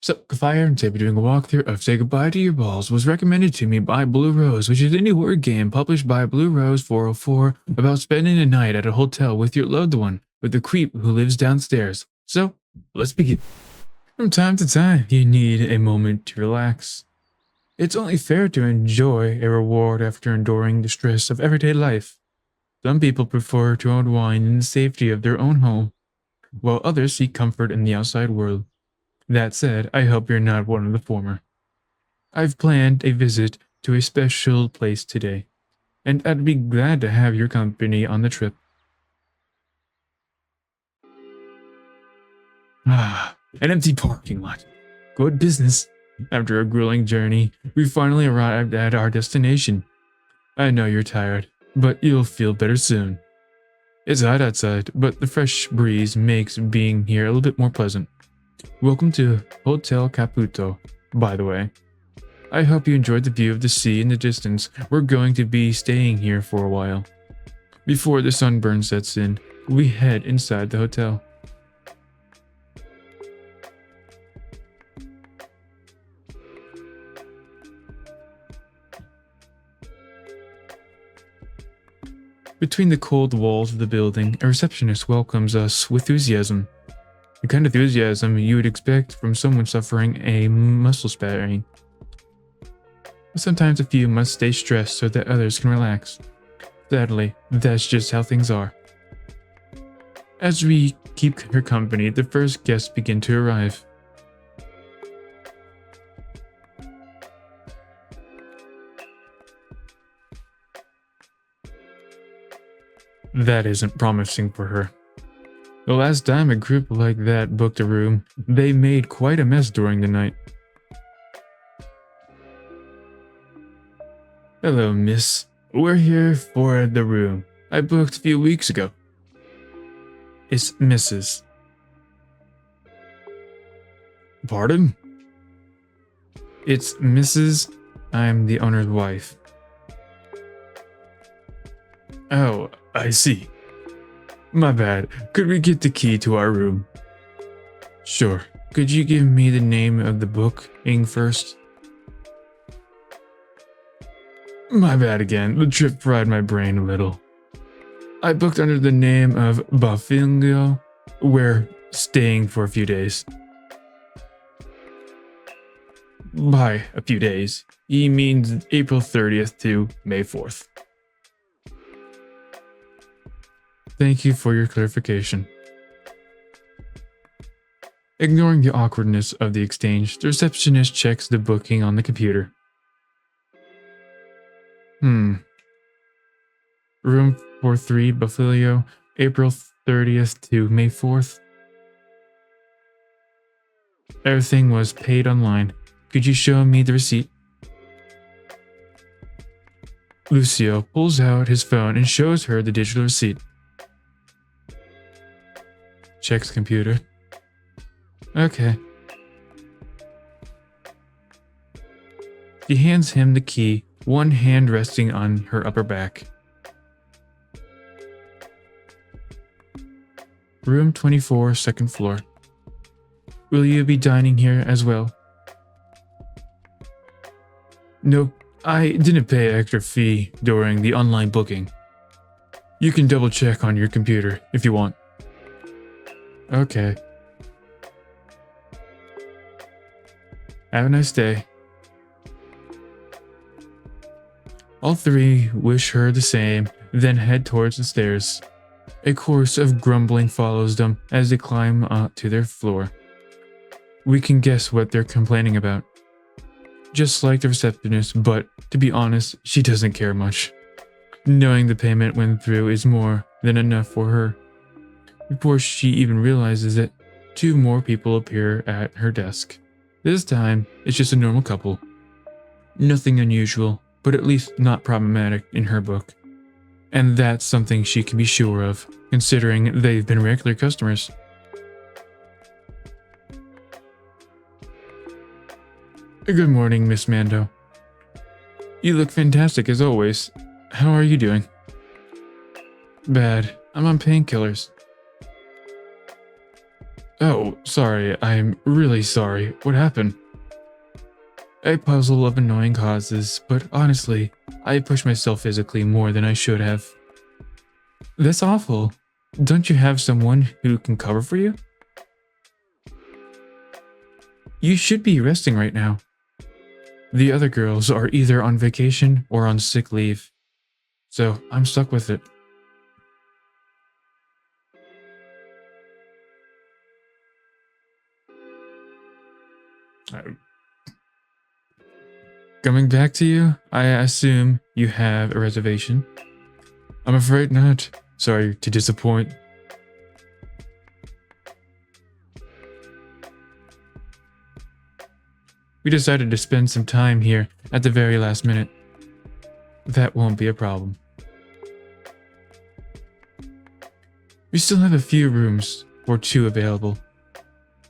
So, Fire and Saber doing a walkthrough of Say Goodbye to Your Balls was recommended to me by Blue Rose, which is a new word game published by Blue Rose 404 about spending a night at a hotel with your loved one, with the creep who lives downstairs. So, let's begin. From time to time, you need a moment to relax. It's only fair to enjoy a reward after enduring the stress of everyday life. Some people prefer to unwind in the safety of their own home, while others seek comfort in the outside world. That said, I hope you're not one of the former. I've planned a visit to a special place today, and I'd be glad to have your company on the trip. An empty parking lot. Good business. After a grueling journey, we finally arrived at our destination. I know you're tired, but you'll feel better soon. It's hot outside, but the fresh breeze makes being here a little bit more pleasant. Welcome to Hotel Caputo, by the way. I hope you enjoyed the view of the sea in the distance. We're going to be staying here for a while. Before the sunburn sets in, we head inside the hotel. Between the cold walls of the building, a receptionist welcomes us with enthusiasm. The kind of enthusiasm you would expect from someone suffering a muscle spasm. But sometimes a few must stay stressed so that others can relax. Sadly, that's just how things are. As we keep her company, the first guests begin to arrive. That isn't promising for her. The last time a group like that booked a room, they made quite a mess during the night. Hello, miss. We're here for the room I booked a few weeks ago. It's Mrs. Pardon? It's Mrs. I'm the owner's wife. Oh, I see. My bad. Could we get the key to our room? Sure. Could you give me the name of the booking first? My bad again. The trip fried my brain a little. I booked under the name of 𝒕𝒉𝒂𝒕𝒔. We're staying for a few days. By a few days, he means April 30th to May 4th. Thank you for your clarification. Ignoring the awkwardness of the exchange, the receptionist checks the booking on the computer. Room for 3 𝒕𝒉𝒂𝒕, April 30th to May 4th. Everything was paid online. Could you show me the receipt? Lucio pulls out his phone and shows her the digital receipt. Checks computer. Okay. She hands him the key, one hand resting on her upper back. Room 24, second floor. Will you be dining here as well? Nope, I didn't pay an extra fee during the online booking. You can double check on your computer if you want. Okay. Have a nice day. All three wish her the same, then head towards the stairs. A chorus of grumbling follows them as they climb up to their floor. We can guess what they're complaining about. Just like the receptionist, but to be honest, she doesn't care much. Knowing the payment went through is more than enough for her. Before she even realizes it, 2 more people appear at her desk. This time, it's just a normal couple. Nothing unusual, but at least not problematic in her book. And that's something she can be sure of, considering they've been regular customers. Good morning, Miss Mando. You look fantastic as always. How are you doing? Bad. I'm on painkillers. Oh, Sorry, I'm really sorry. What happened? A puzzle of annoying causes, but honestly, I pushed myself physically more than I should have. That's awful. Don't you have someone who can cover for you? You should be resting right now. The other girls are either on vacation or on sick leave, so I'm stuck with it. Coming back to you, I assume you have a reservation. I'm afraid not. Sorry to disappoint. We decided to spend some time here at the very last minute. That won't be a problem. We still have a few rooms or 2 available.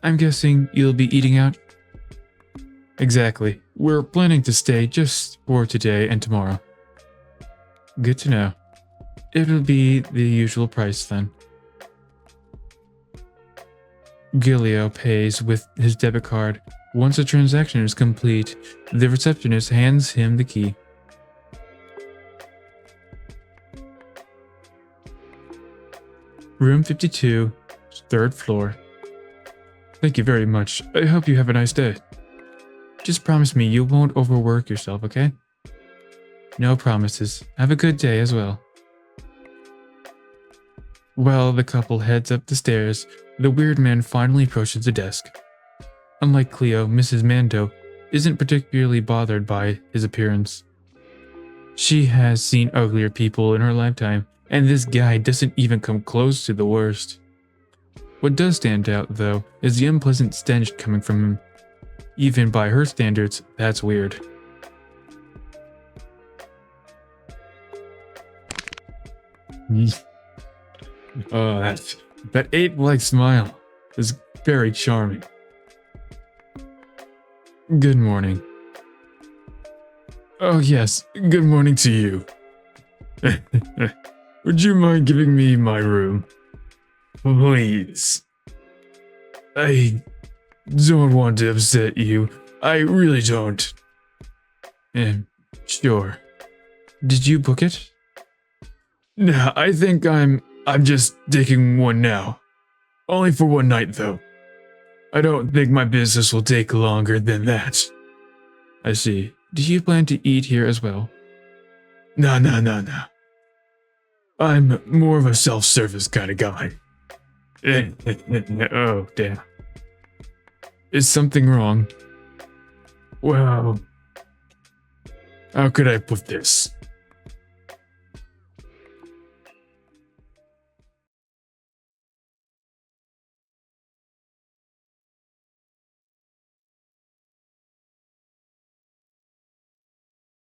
I'm guessing you'll be eating out? Exactly. We're planning to stay just for today and tomorrow. Good to know. It'll be the usual price then. Gilio pays with his debit card. Once the transaction is complete, the receptionist hands him the key. Room 52, 3rd floor. Thank you very much. I hope you have a nice day. Just promise me you won't overwork yourself, okay? No promises. Have a good day as well. While the couple heads up the stairs, the weird man finally approaches the desk. Unlike Cleo, Mrs. Mando isn't particularly bothered by his appearance. She has seen uglier people in her lifetime, and this guy doesn't even come close to the worst. What does stand out, though, is the unpleasant stench coming from him. Even by her standards, that's weird. Oh, that ape-like smile is very charming. Good morning. Oh yes, good morning to you. Would you mind giving me my room? Please. I don't want to upset you. I really don't. Sure. Did you book it? Nah, I think I'm just taking one now. Only for one night though. I don't think my business will take longer than that. I see. Do you plan to eat here as well? No. I'm more of a self-service kind of guy. Oh, damn. Is something wrong? Well, how could I put this?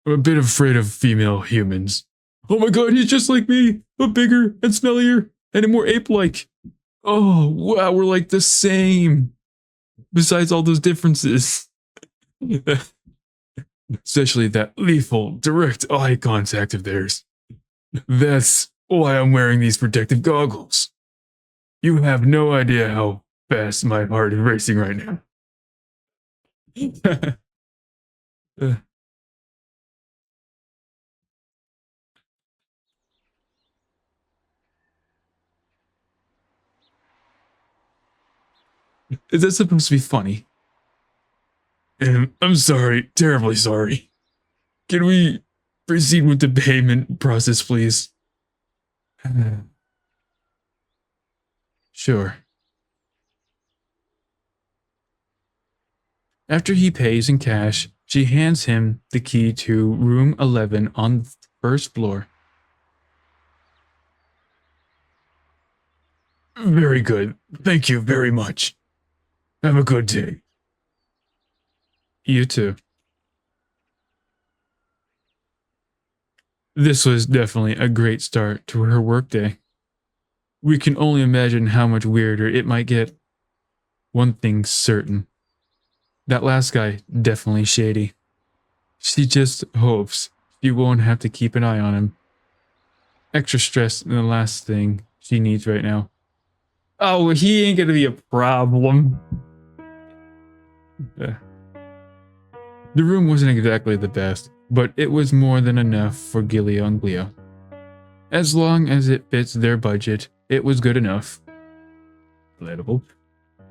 I'm a bit afraid of female humans. Oh my god, he's just like me, but bigger and smellier and more ape-like. Oh, wow, we're like the same. Besides all those differences. Especially that lethal, direct eye contact of theirs. That's why I'm wearing these protective goggles. You have no idea how fast my heart is racing right now. Is that supposed to be funny? I'm sorry, terribly sorry. Can we proceed with the payment process, please? Sure. After he pays in cash, she hands him the key to room 11 on the 1st floor. Very good. Thank you very much. Have a good day. You too. This was definitely a great start to her workday. We can only imagine how much weirder it might get. One thing's certain. That last guy, definitely shady. She just hopes she won't have to keep an eye on him. Extra stress than the last thing she needs right now. Oh, he ain't gonna be a problem. The room wasn't exactly the best, but it was more than enough for Gilio and Glio. As long as it fits their budget, it was good enough. Relatable.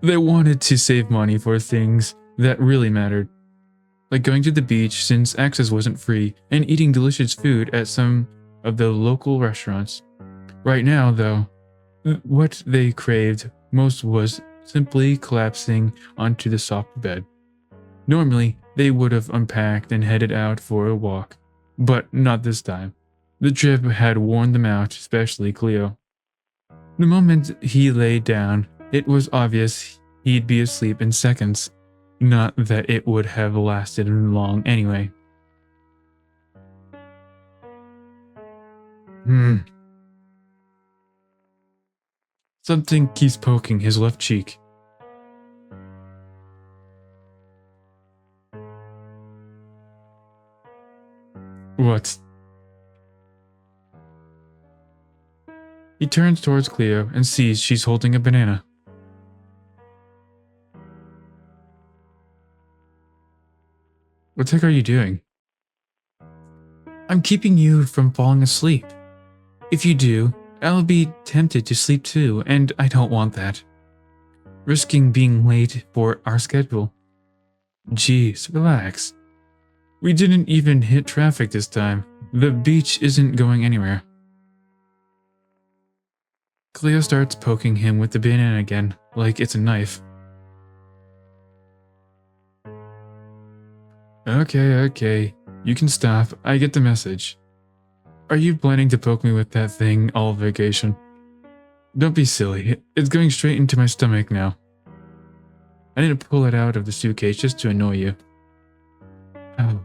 They wanted to save money for things that really mattered, like going to the beach since access wasn't free and eating delicious food at some of the local restaurants. Right now, though, what they craved most was simply collapsing onto the soft bed. Normally, they would have unpacked and headed out for a walk, but not this time. The trip had worn them out, especially Cleo. The moment he lay down, it was obvious he'd be asleep in seconds. Not that it would have lasted long anyway. Something keeps poking his left cheek. What? He turns towards Cleo and sees she's holding a banana. What the heck are you doing? I'm keeping you from falling asleep. If you do, I'll be tempted to sleep too, and I don't want that. Risking being late for our schedule. Jeez, relax. We didn't even hit traffic this time. The beach isn't going anywhere. Cleo starts poking him with the banana again, like it's a knife. Okay, you can stop. I get the message. Are you planning to poke me with that thing all vacation? Don't be silly. It's going straight into my stomach now. I need to pull it out of the suitcase just to annoy you. Oh,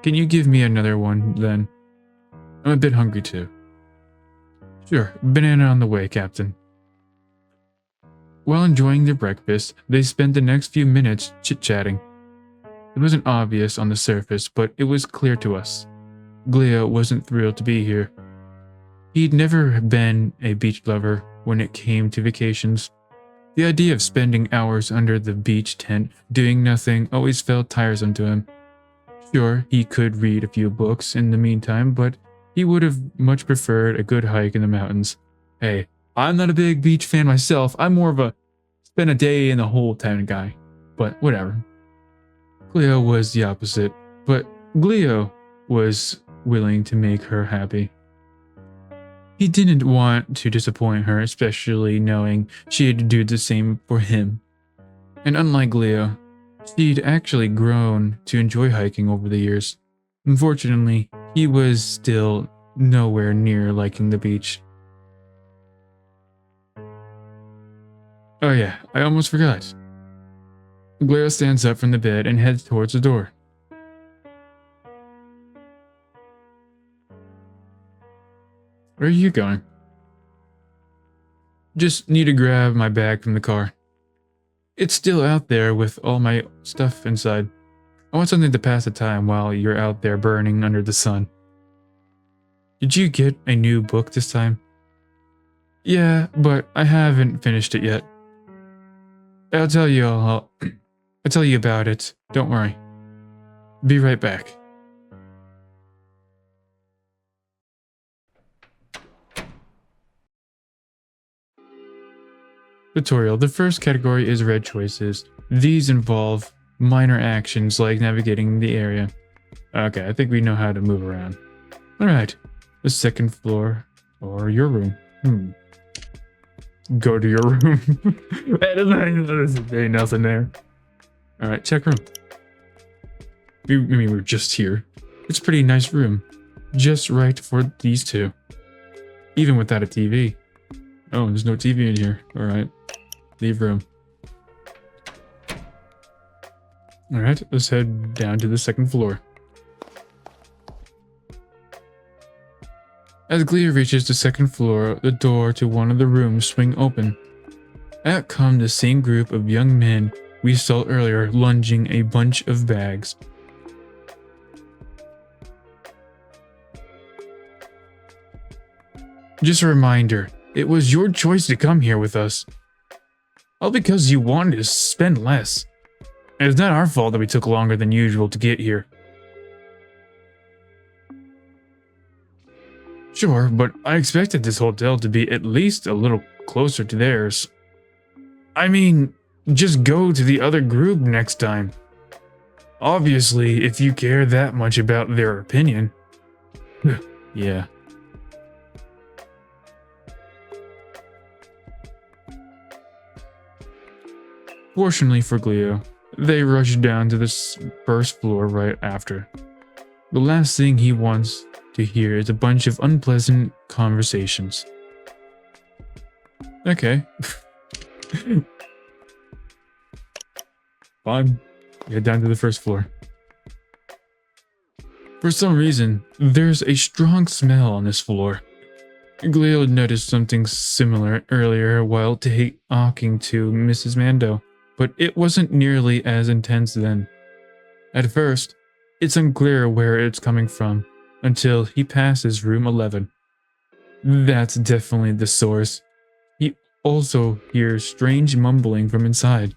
can you give me another one then? I'm a bit hungry too. Sure, banana on the way, Captain. While enjoying their breakfast, they spent the next few minutes chit-chatting. It wasn't obvious on the surface, but it was clear to us. Glio wasn't thrilled to be here. He'd never been a beach lover when it came to vacations. The idea of spending hours under the beach tent doing nothing always felt tiresome to him. Sure, he could read a few books in the meantime, but he would have much preferred a good hike in the mountains. Hey, I'm not a big beach fan myself. I'm more of a spend a day in the hole kind of guy. But whatever. Cleo was the opposite, but Glio was willing to make her happy. He didn't want to disappoint her, especially knowing she'd do the same for him. And unlike Glio, she'd actually grown to enjoy hiking over the years. Unfortunately, he was still nowhere near liking the beach. Oh yeah, I almost forgot. Glio stands up from the bed and heads towards the door. Where are you going? Just need to grab my bag from the car. It's still out there with all my stuff inside. I want something to pass the time while you're out there burning under the sun. Did you get a new book this time? Yeah, but I haven't finished it yet. I'll tell you about it. Don't worry. Be right back. Tutorial. The first category is red choices. These involve minor actions like navigating the area. Okay, I think we know how to move around. Alright, the second floor or your room. Go to your room. There's nothing there. Alright, check room. We're just here. It's a pretty nice room. Just right for these two. Even without a TV. Oh, there's no TV in here. Alright. Leave room. Alright, let's head down to the second floor. As Glio reaches the second floor, the door to one of the rooms swing open. Out come the same group of young men we saw earlier lunging a bunch of bags. Just a reminder, it was your choice to come here with us. All because you wanted to spend less. And it's not our fault that we took longer than usual to get here. Sure, but I expected this hotel to be at least a little closer to theirs. I mean, just go to the other group next time. Obviously, if you care that much about their opinion. Yeah. Fortunately for Glio, they rushed down to the first floor right after. The last thing he wants to hear is a bunch of unpleasant conversations. Okay. Fine. Get down to the first floor. For some reason, there's a strong smell on this floor. Glio had noticed something similar earlier while talking to Mrs. Mando, but it wasn't nearly as intense then. At first, it's unclear where it's coming from, until he passes room 11. That's definitely the source. He also hears strange mumbling from inside.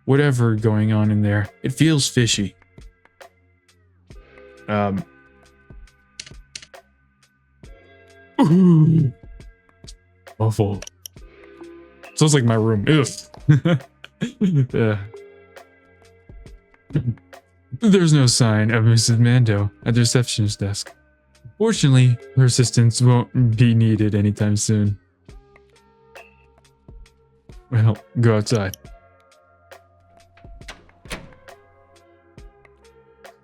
Whatever going on in there, it feels fishy. Awful. Sounds like my room. Ugh. Yeah. There's no sign of Mrs. Mando at the receptionist's desk. Fortunately, her assistance won't be needed anytime soon. Well, go outside.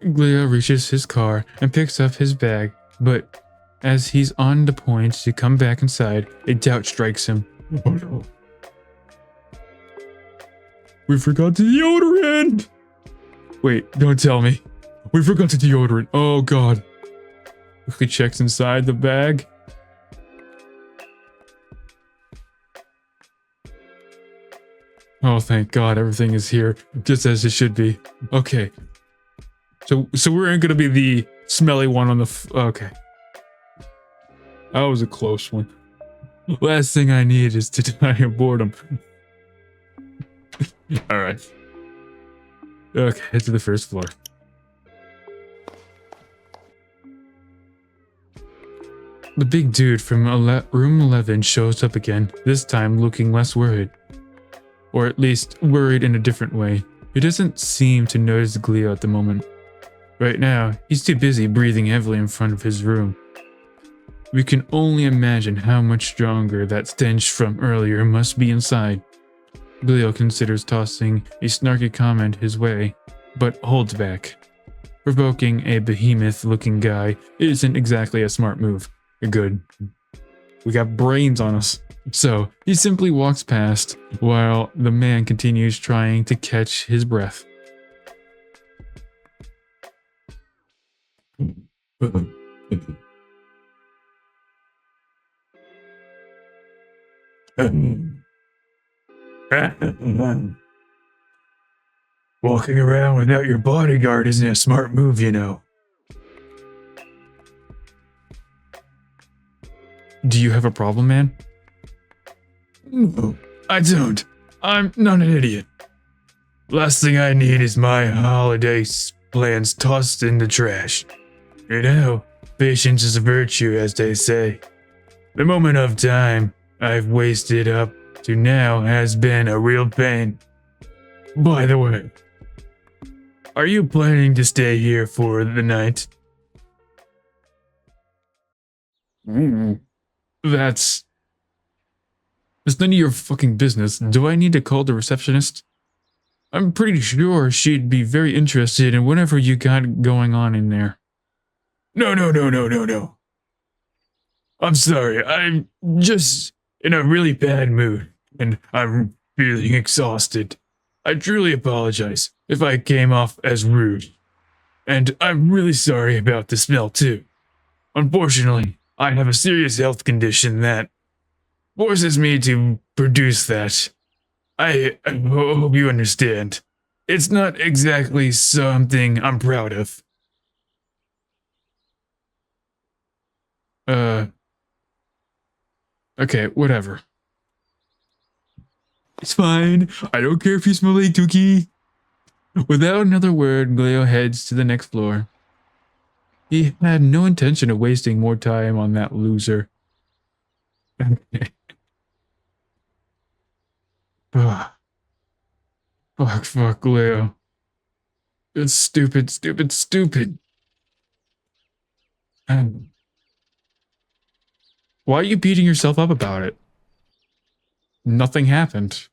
Glio reaches his car and picks up his bag, but as he's on the point to come back inside, a doubt strikes him. Oh no. We forgot the deodorant! Wait, don't tell me. We forgot the deodorant. Oh god. Quickly checks inside the bag. Oh, thank god, everything is here, just as it should be. Okay. So we're gonna be the smelly one on the okay. That was a close one. Last thing I need is to die of boredom. Alright. Okay, head to the first floor. The big dude from room 11 shows up again, this time looking less worried. Or at least worried in a different way. He doesn't seem to notice Glio at the moment. Right now, he's too busy breathing heavily in front of his room. We can only imagine how much stronger that stench from earlier must be inside. Glio considers tossing a snarky comment his way, but holds back. Provoking a behemoth-looking guy isn't exactly a smart move. Good. We got brains on us. So, he simply walks past, while the man continues trying to catch his breath. Walking around without your bodyguard isn't a smart move, you know. Do you have a problem, man? No, I don't. I'm not an idiot. Last thing I need is my holiday plans tossed in the trash. You know, patience is a virtue, as they say. The moment of time I've wasted up to now has been a real pain. By the way, are you planning to stay here for the night? That's none of your fucking business. Do I need to call the receptionist? I'm pretty sure she'd be very interested in whatever you got going on in there. No. I'm sorry, I'm just in a really bad mood, and I'm feeling exhausted. I truly apologize if I came off as rude. And I'm really sorry about the smell too. Unfortunately, I have a serious health condition that forces me to produce that. I hope you understand. It's not exactly something I'm proud of. Okay, whatever. It's fine. I don't care if you smell like Dookie. Without another word, Gleo heads to the next floor. He had no intention of wasting more time on that loser. Fuck, Gleo. It's stupid, stupid, stupid. Why are you beating yourself up about it? Nothing happened.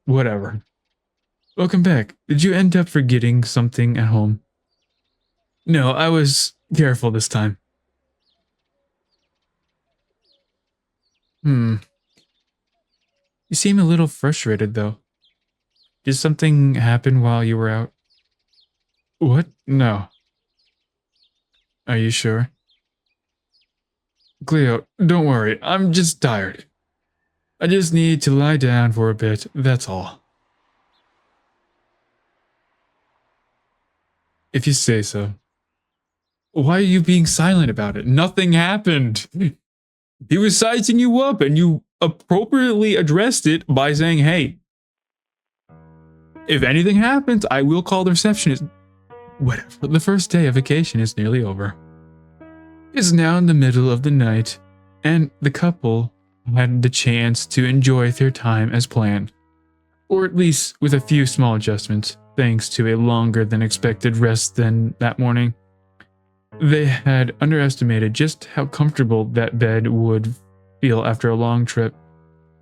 Whatever. Welcome back. Did you end up forgetting something at home? No, I was careful this time. You seem a little frustrated, though. Did something happen while you were out? What? No. Are you sure? Cleo, don't worry. I'm just tired. I just need to lie down for a bit, that's all. If you say so. Why are you being silent about it? Nothing happened. He was sizing you up and you appropriately addressed it by saying, hey, if anything happens, I will call the receptionist. Whatever. The first day of vacation is nearly over. It's now in the middle of the night, and the couple had the chance to enjoy their time as planned. Or at least with a few small adjustments, thanks to a longer than expected rest than that morning. They had underestimated just how comfortable that bed would feel after a long trip.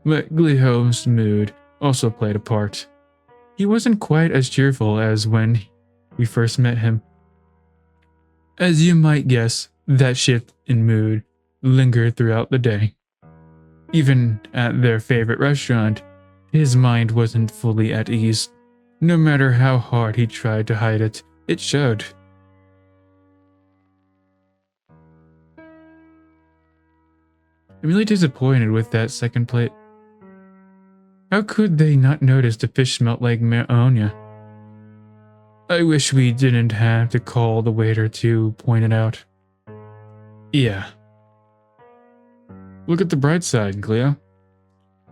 But Gleo's mood also played a part. He wasn't quite as cheerful as when we first met him. As you might guess, that shift in mood lingered throughout the day. Even at their favorite restaurant, his mind wasn't fully at ease. No matter how hard he tried to hide it, it showed. I'm really disappointed with that second plate. How could they not notice the fish smelled like ammonia? I wish we didn't have to call the waiter to point it out. Yeah. Look at the bright side, Gleo.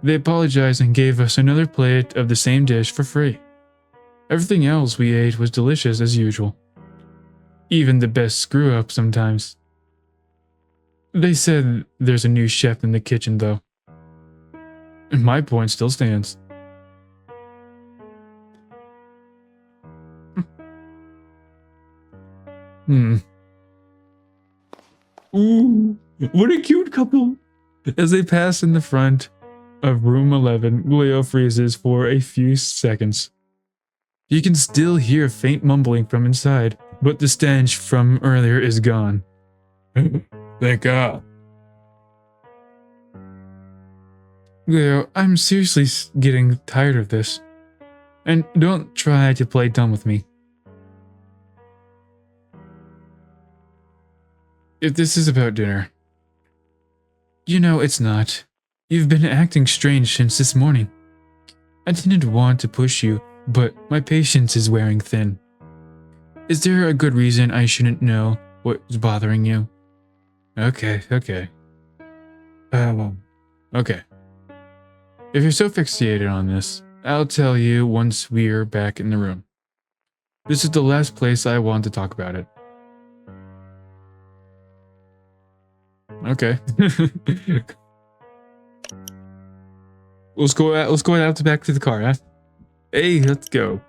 They apologized and gave us another plate of the same dish for free. Everything else we ate was delicious as usual. Even the best screw-up sometimes. They said there's a new chef in the kitchen, though. And my point still stands. Ooh, what a cute couple! As they pass in the front of room 11, Gleo freezes for a few seconds. You can still hear faint mumbling from inside, but the stench from earlier is gone. Thank God. Gleo, I'm seriously getting tired of this. And don't try to play dumb with me. If this is about dinner. You know it's not. You've been acting strange since this morning. I didn't want to push you, but my patience is wearing thin. Is there a good reason I shouldn't know what's bothering you? Okay. Okay. If you're so fixated on this, I'll tell you once we're back in the room. This is the last place I want to talk about it. Okay. Let's go out back to the car, huh? Hey, let's go.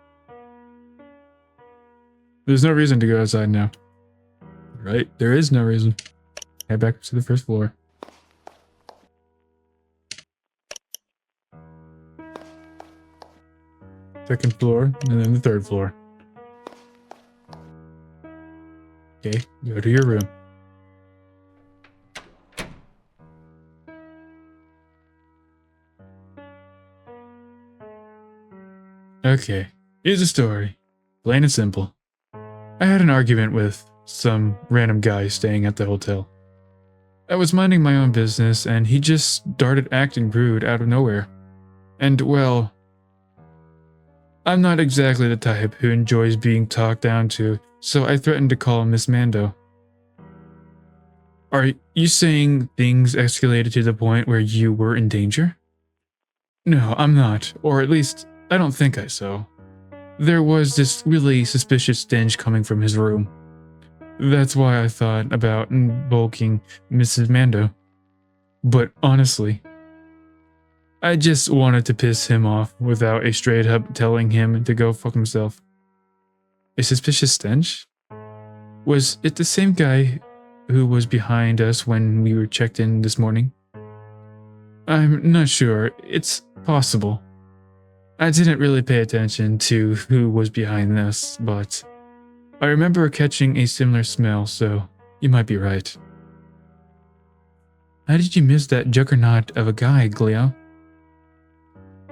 There's no reason to go outside now. Right? There is no reason. Head back to the first floor. Second floor, and then the third floor. Okay, go to your room. Okay, here's the story. Plain and simple. I had an argument with some random guy staying at the hotel. I was minding my own business and he just started acting rude out of nowhere. And well, I'm not exactly the type who enjoys being talked down to, so I threatened to call Miss Mando. Are you saying things escalated to the point where you were in danger? No, I'm not. Or at least, I don't think I so. There was this really suspicious stench coming from his room. That's why I thought about invoking Mrs. Mando. But honestly, I just wanted to piss him off without a straight up telling him to go fuck himself. A suspicious stench? Was it the same guy who was behind us when we were checked in this morning? I'm not sure. It's possible. I didn't really pay attention to who was behind this, but I remember catching a similar smell, so you might be right. How did you miss that juggernaut of a guy, Cleo?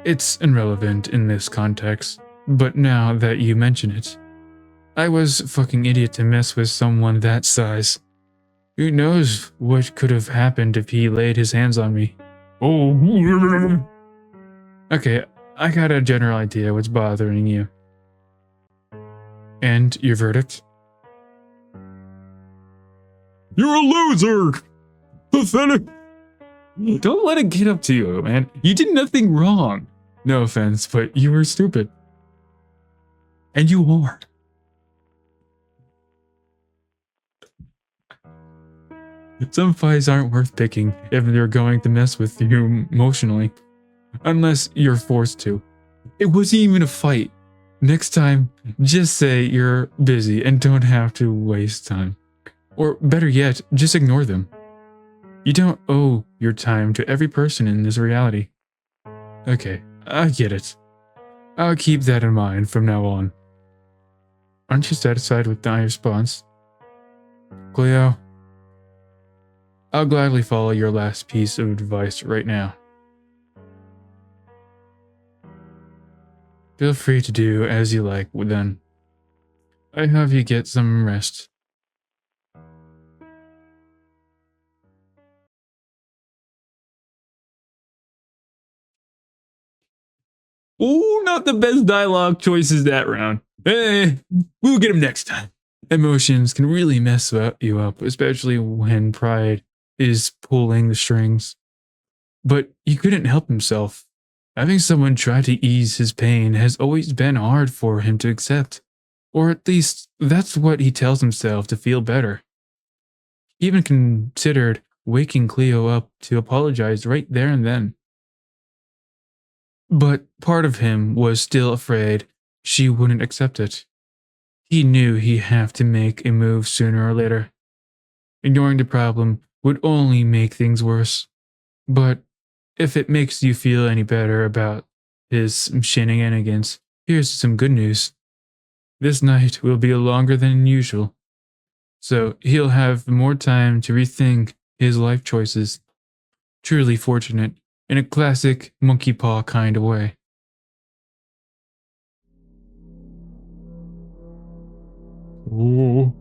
It's irrelevant in this context, but now that you mention it, I was a fucking idiot to mess with someone that size. Who knows what could have happened if he laid his hands on me. Oh. Okay, I got a general idea what's bothering you. And your verdict? You're a loser! Pathetic! Don't let it get up to you, man. You did nothing wrong. No offense, but you were stupid. And you are. Some fights aren't worth picking if they're going to mess with you emotionally. Unless you're forced to. It wasn't even a fight. Next time, just say you're busy and don't have to waste time. Or better yet, just ignore them. You don't owe your time to every person in this reality. Okay, I get it. I'll keep that in mind from now on. Aren't you satisfied with my response? Cleo, I'll gladly follow your last piece of advice right now. Feel free to do as you like then. I hope you get some rest. Ooh, not the best dialogue choices that round. Hey, we'll get him next time. Emotions can really mess you up, especially when pride is pulling the strings. But he couldn't help himself. Having someone try to ease his pain has always been hard for him to accept. Or at least, that's what he tells himself to feel better. He even considered waking Cleo up to apologize right there and then. But part of him was still afraid she wouldn't accept it. He knew he'd have to make a move sooner or later. Ignoring the problem would only make things worse. But if it makes you feel any better about his shenanigans, here's some good news. This night will be longer than usual, so he'll have more time to rethink his life choices. Truly fortunate, in a classic monkey paw kind of way. Oh.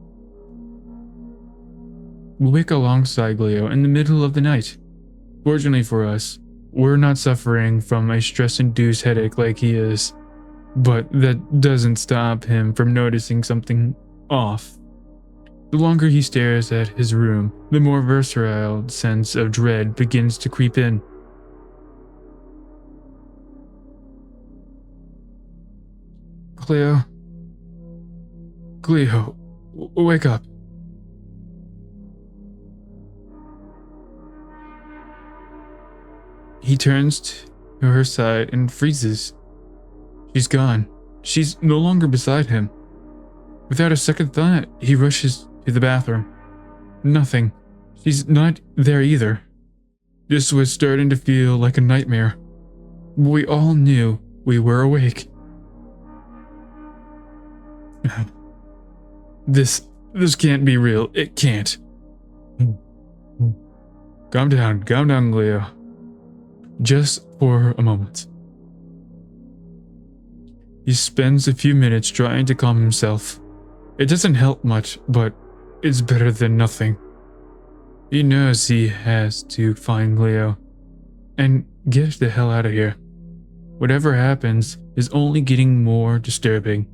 We wake alongside Leo in the middle of the night. Fortunately for us, we're not suffering from a stress-induced headache like he is, but that doesn't stop him from noticing something off. The longer he stares at his room, the more visceral sense of dread begins to creep in. Cleo, wake up. He turns to her side and freezes. She's gone. She's no longer beside him. Without a second thought, he rushes to the bathroom. Nothing. She's not there either. This was starting to feel like a nightmare. We all knew we were awake. This can't be real. It can't. Calm down, Leo. Just for a moment. He spends a few minutes trying to calm himself. It doesn't help much, but it's better than nothing. He knows he has to find Leo and get the hell out of here. Whatever happens is only getting more disturbing.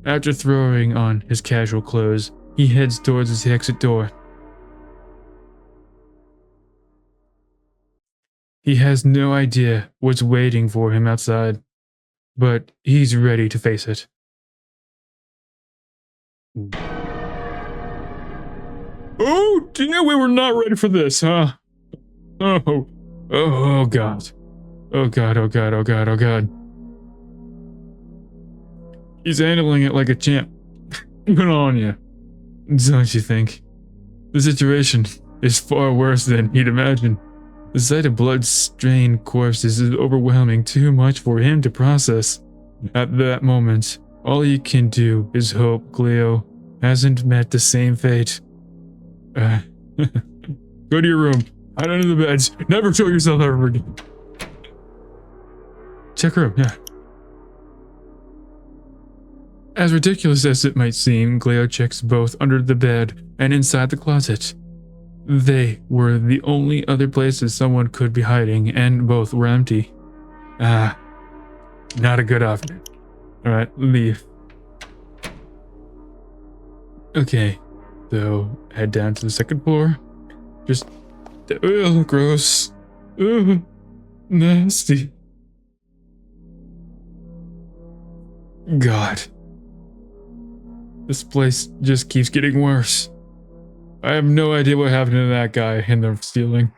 After throwing on his casual clothes, he heads towards his exit door. He has no idea what's waiting for him outside, but he's ready to face it. Oh dear, we were not ready for this, huh? Oh God. Oh God, oh God, oh God, oh God. He's handling it like a champ. Good on you. Don't you think? The situation is far worse than he'd imagined. The sight of blood-stained corpses is overwhelming, too much for him to process. At that moment, all he can do is hope Cleo hasn't met the same fate. Go to your room. Hide under the beds. Never show yourself ever again. Check room, yeah. As ridiculous as it might seem, Cleo checks both under the bed and inside the closet. They were the only other places someone could be hiding, and both were empty. Not a good option. Alright, leave. Okay, so head down to the second floor. Just, ugh, gross. Ugh, nasty. God. This place just keeps getting worse. I have no idea what happened to that guy in the ceiling.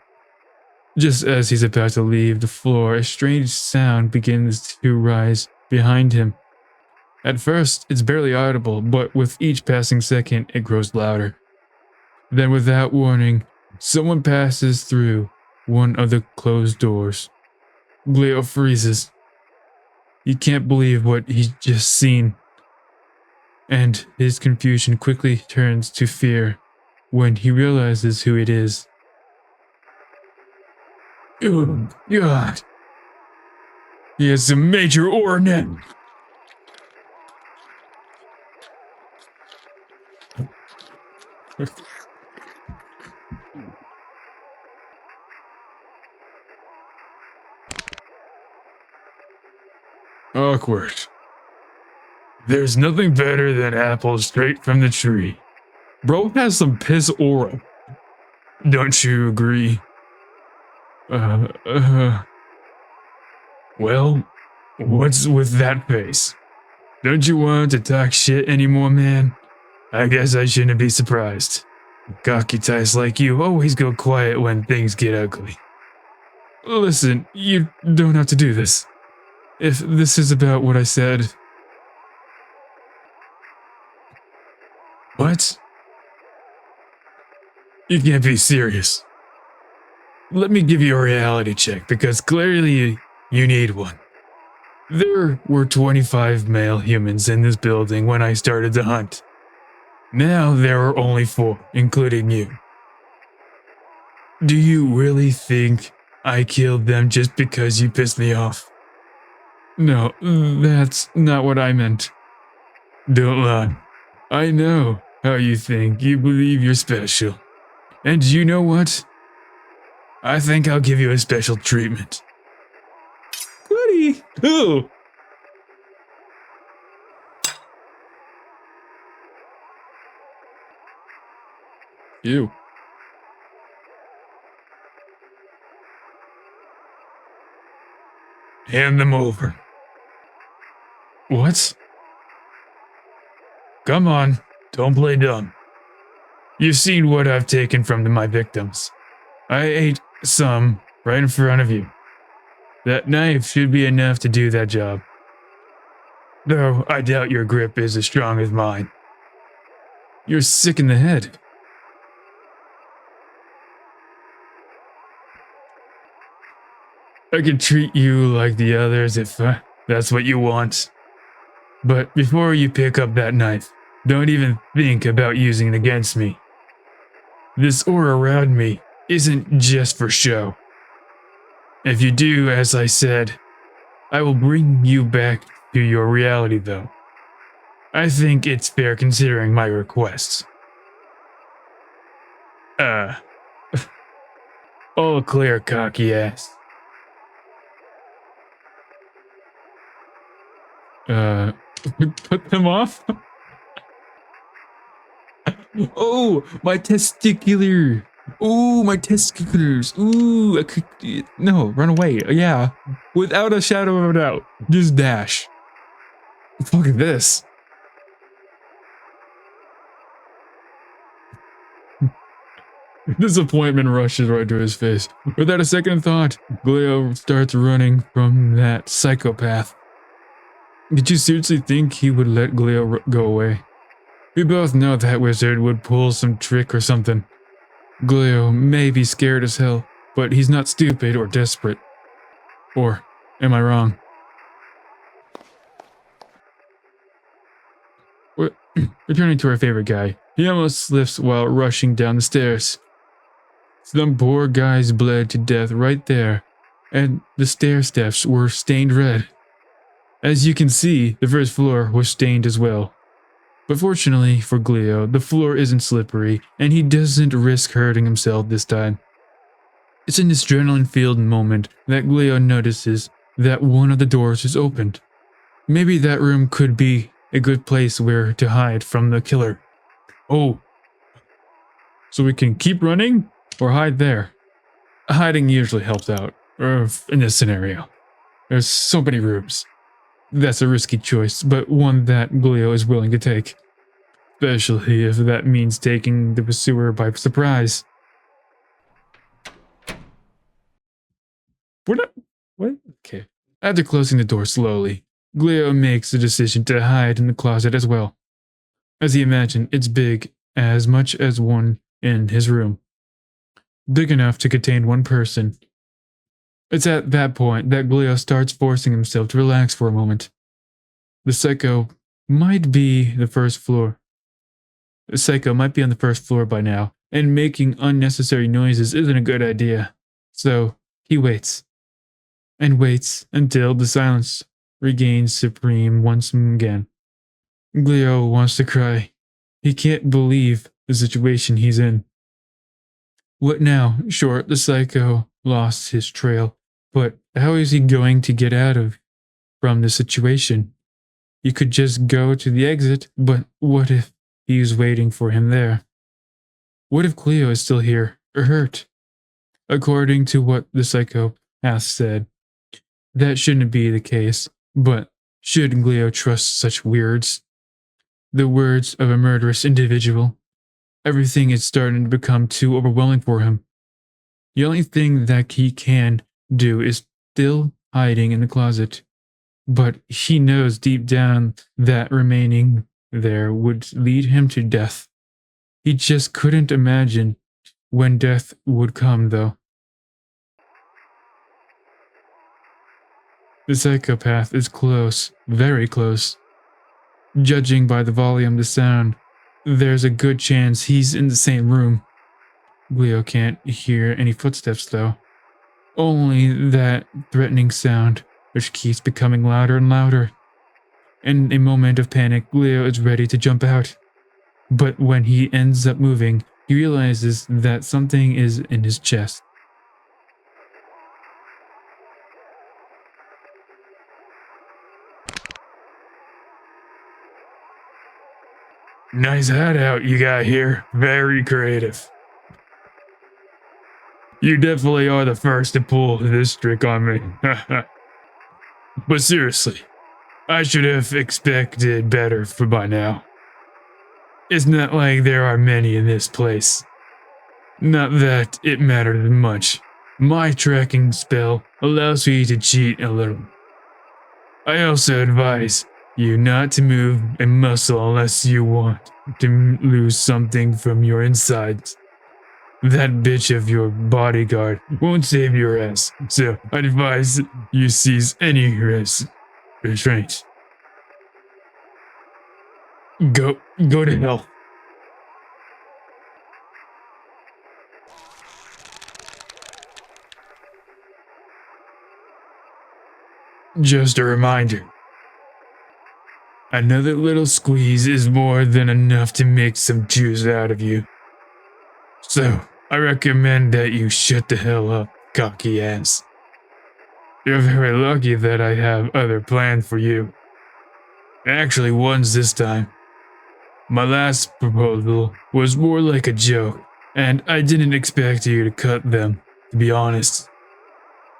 Just as he's about to leave the floor, a strange sound begins to rise behind him. At first, it's barely audible, but with each passing second, it grows louder. Then, without warning, someone passes through one of the closed doors. Cleo freezes. He can't believe what he's just seen. And his confusion quickly turns to fear when he realizes who it is. Oh, God. He has a major aura net. Awkward. There's nothing better than apples straight from the tree. Bro has some piss aura. Don't you agree? Well, what's with that face? Don't you want to talk shit anymore, man? I guess I shouldn't be surprised. Cocky ties like you always go quiet when things get ugly. Listen, you don't have to do this. If this is about what I said... What? You can't be serious. Let me give you a reality check, because clearly you need one. There were 25 male humans in this building when I started the hunt. Now there are only 4, including you. Do you really think I killed them just because you pissed me off? No, that's not what I meant. Don't lie. I know how you think. You believe you're special. And you know what? I think I'll give you a special treatment. Goody! Ooh! Ew. Hand them over. What? Come on, don't play dumb. You've seen what I've taken from my victims. I ate some right in front of you. That knife should be enough to do that job. Though I doubt your grip is as strong as mine. You're sick in the head. I can treat you like the others if that's what you want. But before you pick up that knife, don't even think about using it against me. This aura around me isn't just for show. If you do as I said, I will bring you back to your reality though. I think it's fair considering my requests. All clear, cocky ass. Put them off? Oh, my testicular. Ooh, my testicles. Ooh, I could. No, run away. Yeah. Without a shadow of a doubt. Just dash. Look at this. Disappointment rushes right to his face. Without a second thought, Gleo starts running from that psychopath. Did you seriously think he would let Gleo go away? We both know that wizard would pull some trick or something. Gleo may be scared as hell, but he's not stupid or desperate. Or am I wrong? Returning to our favorite guy, he almost slips while rushing down the stairs. Some poor guys bled to death right there, and the stair steps were stained red. As you can see, the first floor was stained as well. But fortunately for Gleo, the floor isn't slippery, and he doesn't risk hurting himself this time. It's in this adrenaline-filled moment that Gleo notices that one of the doors is opened. Maybe that room could be a good place where to hide from the killer. Oh. So we can keep running or hide there? Hiding usually helps out, in this scenario. There's so many rooms. That's a risky choice, but one that Gleo is willing to take. Especially if that means taking the pursuer by surprise. What? Okay. After closing the door slowly, Gleo makes the decision to hide in the closet as well. As he imagined, it's big, as much as one in his room. Big enough to contain one person. It's at that point that Gleo starts forcing himself to relax for a moment. The psycho might be on the first floor by now, and making unnecessary noises isn't a good idea. So he waits. And waits until the silence regains supreme once again. Gleo wants to cry. He can't believe the situation he's in. What now? Sure, the psycho lost his trail, but how is he going to get from the situation? You could just go to the exit, but what if he's waiting for him there? What if Gleo is still here, or hurt? According to what the psychopath said, that shouldn't be the case, but should Gleo trust such words? The words of a murderous individual? Everything is starting to become too overwhelming for him. The only thing that he can do is still hiding in the closet. But he knows deep down that remaining there would lead him to death. He just couldn't imagine when death would come, though. The psychopath is close, very close. Judging by the volume of the sound, there's a good chance he's in the same room. Gleo can't hear any footsteps, though. Only that threatening sound, which keeps becoming louder and louder. In a moment of panic, Gleo is ready to jump out. But when he ends up moving, he realizes that something is in his chest. Nice hat out you got here. Very creative. You definitely are the first to pull this trick on me. But seriously, I should have expected better for by now. It's not like there are many in this place. Not that it mattered much. My tracking spell allows me to cheat a little. I also advise you not to move a muscle unless you want to lose something from your insides. That bitch of your bodyguard won't save your ass, so I advise you cease any restraint. Go to hell. Just a reminder. Another little squeeze is more than enough to make some juice out of you. So, I recommend that you shut the hell up, cocky ass. You're very lucky that I have other plans for you. Actually, ones this time. My last proposal was more like a joke. And I didn't expect you to cut them, to be honest.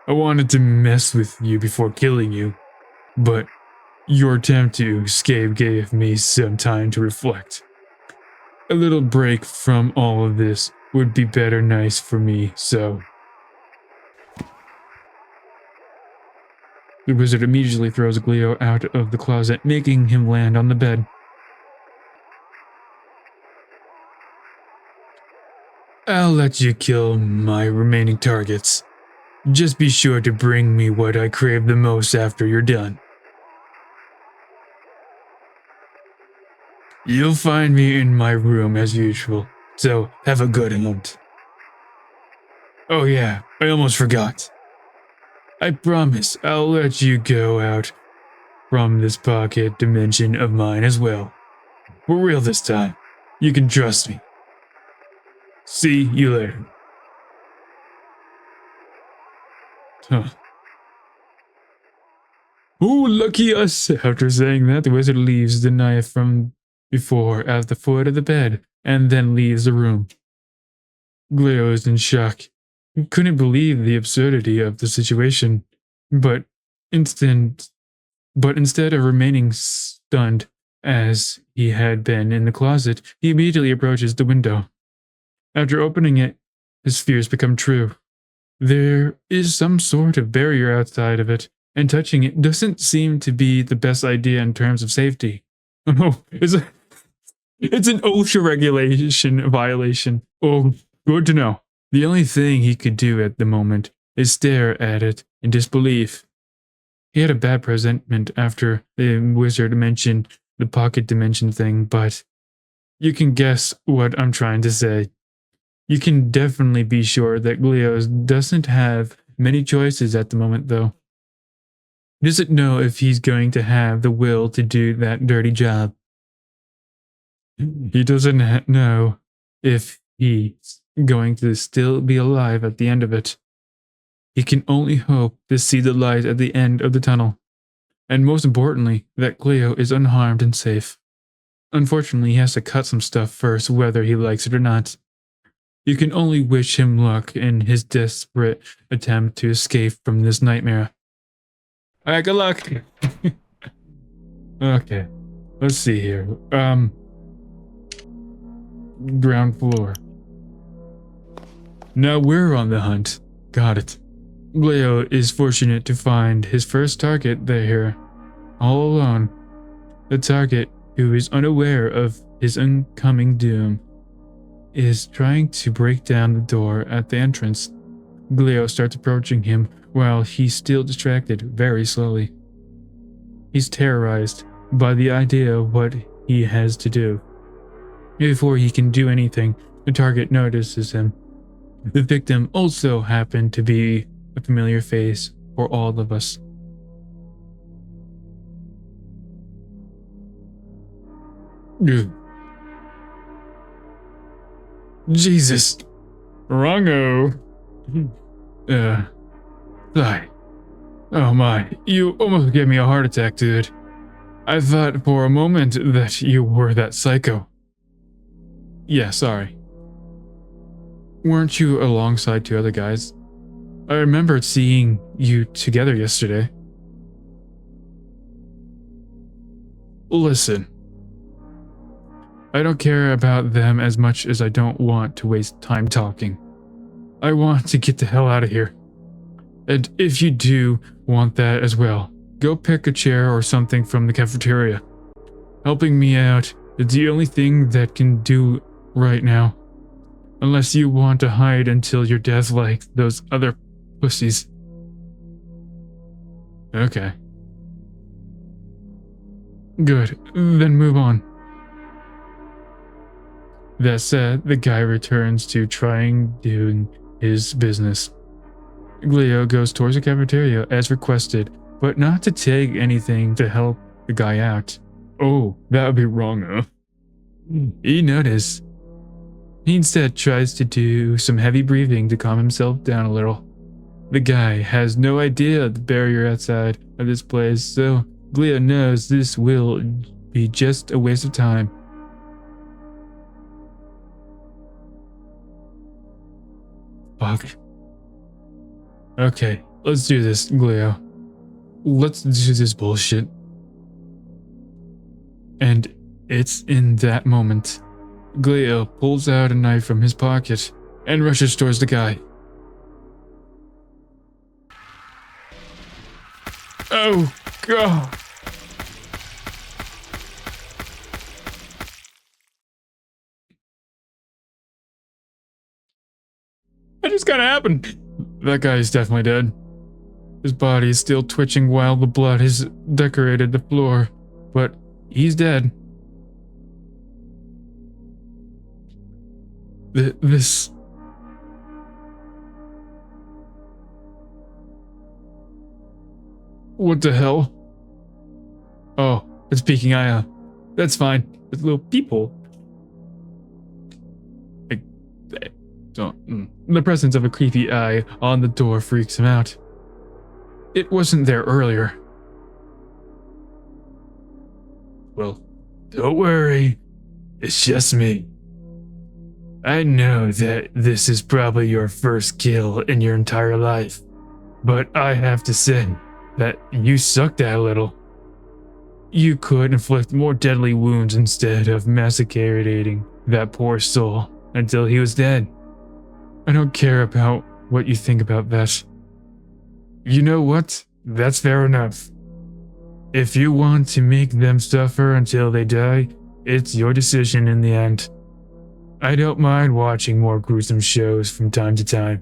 I wanted to mess with you before killing you, but your attempt to escape gave me some time to reflect. A little break from all of this would be nice for me, so... The wizard immediately throws Glio out of the closet, making him land on the bed. I'll let you kill my remaining targets. Just be sure to bring me what I crave the most after you're done. You'll find me in my room as usual, so have a good hunt. Oh yeah, I almost forgot. I promise I'll let you go out from this pocket dimension of mine as well. For real this time. You can trust me. See you later. Huh. Ooh, lucky us! After saying that, the wizard leaves the knife from before at the foot of the bed, and then leaves the room. Glio is in shock. He couldn't believe the absurdity of the situation, but instead of remaining stunned as he had been in the closet, he immediately approaches the window. After opening it, his fears become true. There is some sort of barrier outside of it, and touching it doesn't seem to be the best idea in terms of safety. Oh, it's an OSHA regulation violation. Oh, good to know. The only thing he could do at the moment is stare at it in disbelief. He had a bad presentiment after the wizard mentioned the pocket dimension thing, but you can guess what I'm trying to say. You can definitely be sure that Glio doesn't have many choices at the moment, though. He doesn't know if he's going to have the will to do that dirty job. He doesn't know if he's going to still be alive at the end of it. He can only hope to see the light at the end of the tunnel, and most importantly, that Glio is unharmed and safe. Unfortunately, he has to cut some stuff first, whether he likes it or not. You can only wish him luck in his desperate attempt to escape from this nightmare. Alright, good luck! Okay, let's see here. Ground floor. Now we're on the hunt. Got it. Glio is fortunate to find his first target there, all alone. The target, who is unaware of his oncoming doom, is trying to break down the door at the entrance. Glio starts approaching him while he's still distracted, very slowly. He's terrorized by the idea of what he has to do. Before he can do anything, the target notices him. The victim also happened to be a familiar face for all of us. Jesus. Wrongo. Sigh. Oh my, you almost gave me a heart attack, dude. I thought for a moment that you were that psycho. Yeah, sorry. Weren't you alongside two other guys? I remembered seeing you together yesterday. Listen. I don't care about them as much as I don't want to waste time talking. I want to get the hell out of here. And if you do want that as well, go pick a chair or something from the cafeteria. Helping me out is the only thing that can do right now. Unless you want to hide until your death like those other pussies. Okay. Good, then move on. That said, the guy returns to doing his business. Glio goes towards the cafeteria as requested, but not to take anything to help the guy out. Oh, that would be wrong, huh? He noticed. He instead tries to do some heavy breathing to calm himself down a little. The guy has no idea the barrier outside of this place, so Glio knows this will be just a waste of time. Fuck. Okay, let's do this, Gleo. Let's do this bullshit. And it's in that moment, Gleo pulls out a knife from his pocket and rushes towards the guy. Oh, God. That just kinda happened. That guy is definitely dead. His body is still twitching while the blood has decorated the floor, but he's dead. This... What the hell? Oh, it's peeking eye. That's fine. It's a little peephole. The presence of a creepy eye on the door freaks him out. It wasn't there earlier. Well, don't worry. It's just me. I know that this is probably your first kill in your entire life, but I have to say that you sucked at a little. You could inflict more deadly wounds instead of massacring that poor soul until he was dead. I don't care about what you think about that. You know what? That's fair enough. If you want to make them suffer until they die, it's your decision in the end. I don't mind watching more gruesome shows from time to time.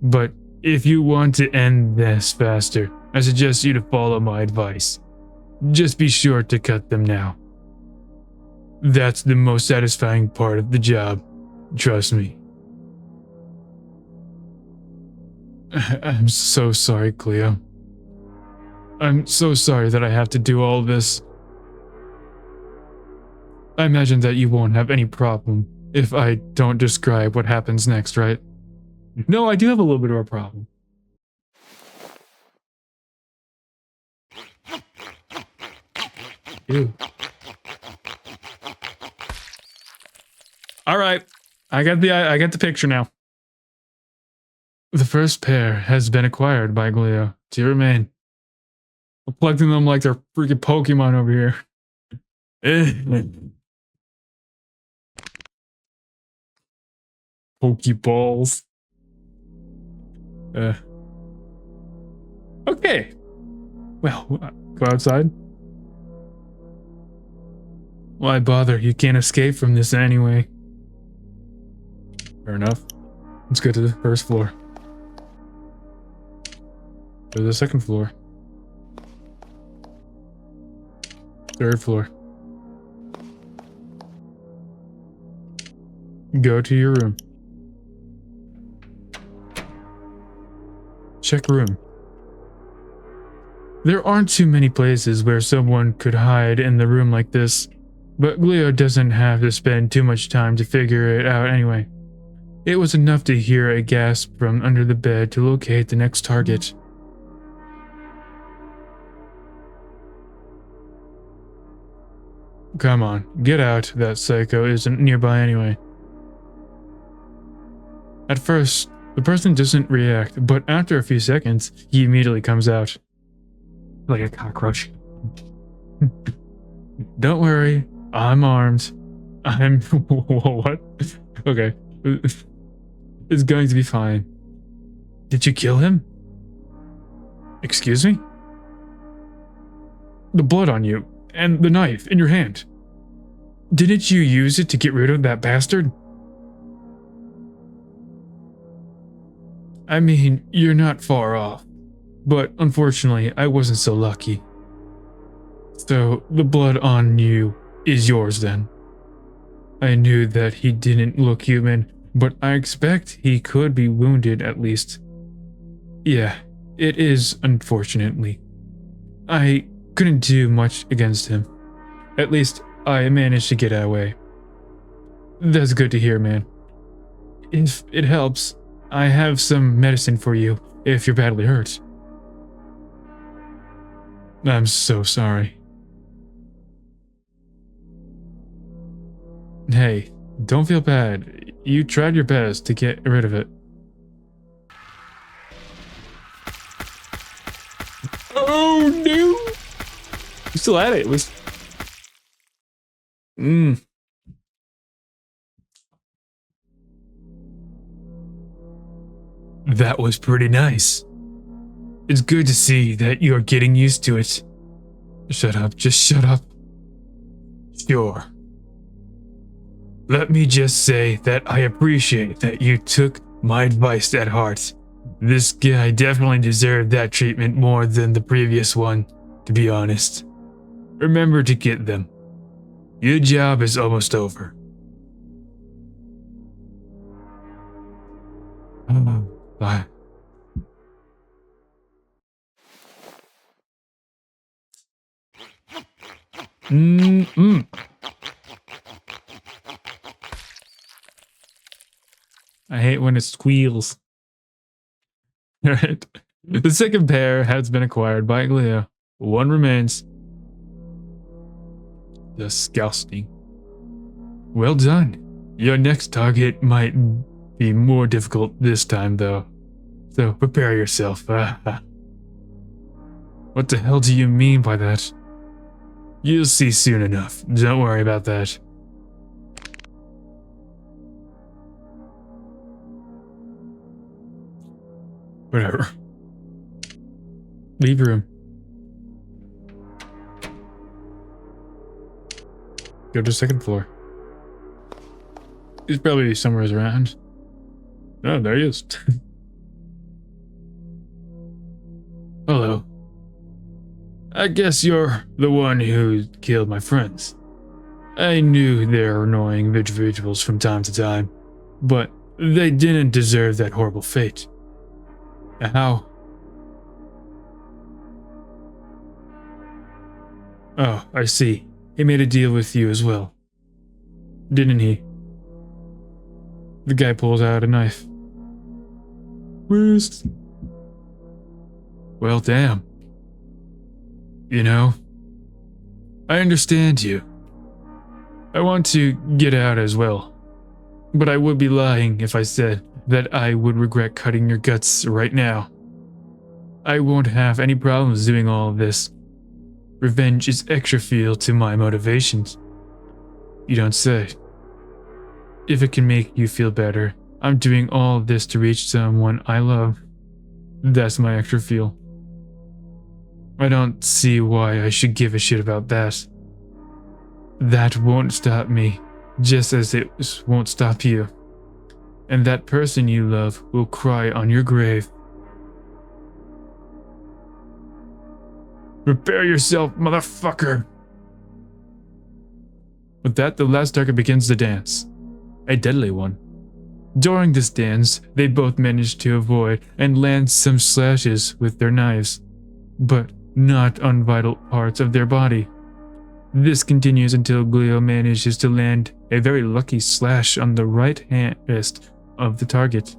But if you want to end this faster, I suggest you to follow my advice. Just be sure to cut them now. That's the most satisfying part of the job. Trust me. I'm so sorry, Cleo. I'm so sorry that I have to do all this. I imagine that you won't have any problem if I don't describe what happens next, right? No, I do have a little bit of a problem. Ew. All right, I get the picture now. The first pair has been acquired by Gleo to remain. I'm collecting them like they're freaking Pokemon over here. Pokeballs. Okay. Well, go outside. Why bother? You can't escape from this anyway. Fair enough. Let's go to the first floor. Go to the second floor. Third floor. Go to your room. Check room. There aren't too many places where someone could hide in the room like this, but Gleo doesn't have to spend too much time to figure it out anyway. It was enough to hear a gasp from under the bed to locate the next target. Come on, get out, that psycho isn't nearby anyway. At first, the person doesn't react, but after a few seconds, he immediately comes out. Like a cockroach. Don't worry, I'm armed. I'm... what? Okay. It's going to be fine. Did you kill him? Excuse me? The blood on you, and the knife in your hand. Didn't you use it to get rid of that bastard? I mean, you're not far off, but unfortunately, I wasn't so lucky. So, the blood on you is yours then. I knew that he didn't look human, but I expect he could be wounded at least. Yeah, it is unfortunately. I couldn't do much against him. At least, I managed to get away. That's good to hear, man. If it helps, I have some medicine for you if you're badly hurt. I'm so sorry. Hey, don't feel bad. You tried your best to get rid of it. still at it. It was. That was pretty nice. It's good to see that you're getting used to it. Shut up, just shut up. Sure. Let me just say that I appreciate that you took my advice at heart. This guy definitely deserved that treatment more than the previous one, to be honest. Remember to get them. Your job is almost over. Bye. I hate when it squeals. Alright. The second pair has been acquired by Gleo. One remains. Disgusting. Well done. Your next target might be more difficult this time, though. So prepare yourself. What the hell do you mean by that? You'll see soon enough. Don't worry about that. Whatever. Leave room. Go to the second floor. He's probably somewhere around. Oh, there he is. Hello. I guess you're the one who killed my friends. I knew they're annoying individuals from time to time, but they didn't deserve that horrible fate. How? Oh, I see. He made a deal with you as well. Didn't he? The guy pulls out a knife. Wrist. Well, damn. You know, I understand you. I want to get out as well. But I would be lying if I said that I would regret cutting your guts right now. I won't have any problems doing all of this. Revenge is extra fuel to my motivations. You don't say. If it can make you feel better, I'm doing all of this to reach someone I love. That's my extra fuel. I don't see why I should give a shit about that. That won't stop me, just as it won't stop you. And that person you love will cry on your grave. Prepare yourself, motherfucker! With that, the last target begins to dance. A deadly one. During this dance, they both manage to avoid and land some slashes with their knives, but not on vital parts of their body. This continues until Gleo manages to land a very lucky slash on the right hand wrist of the target.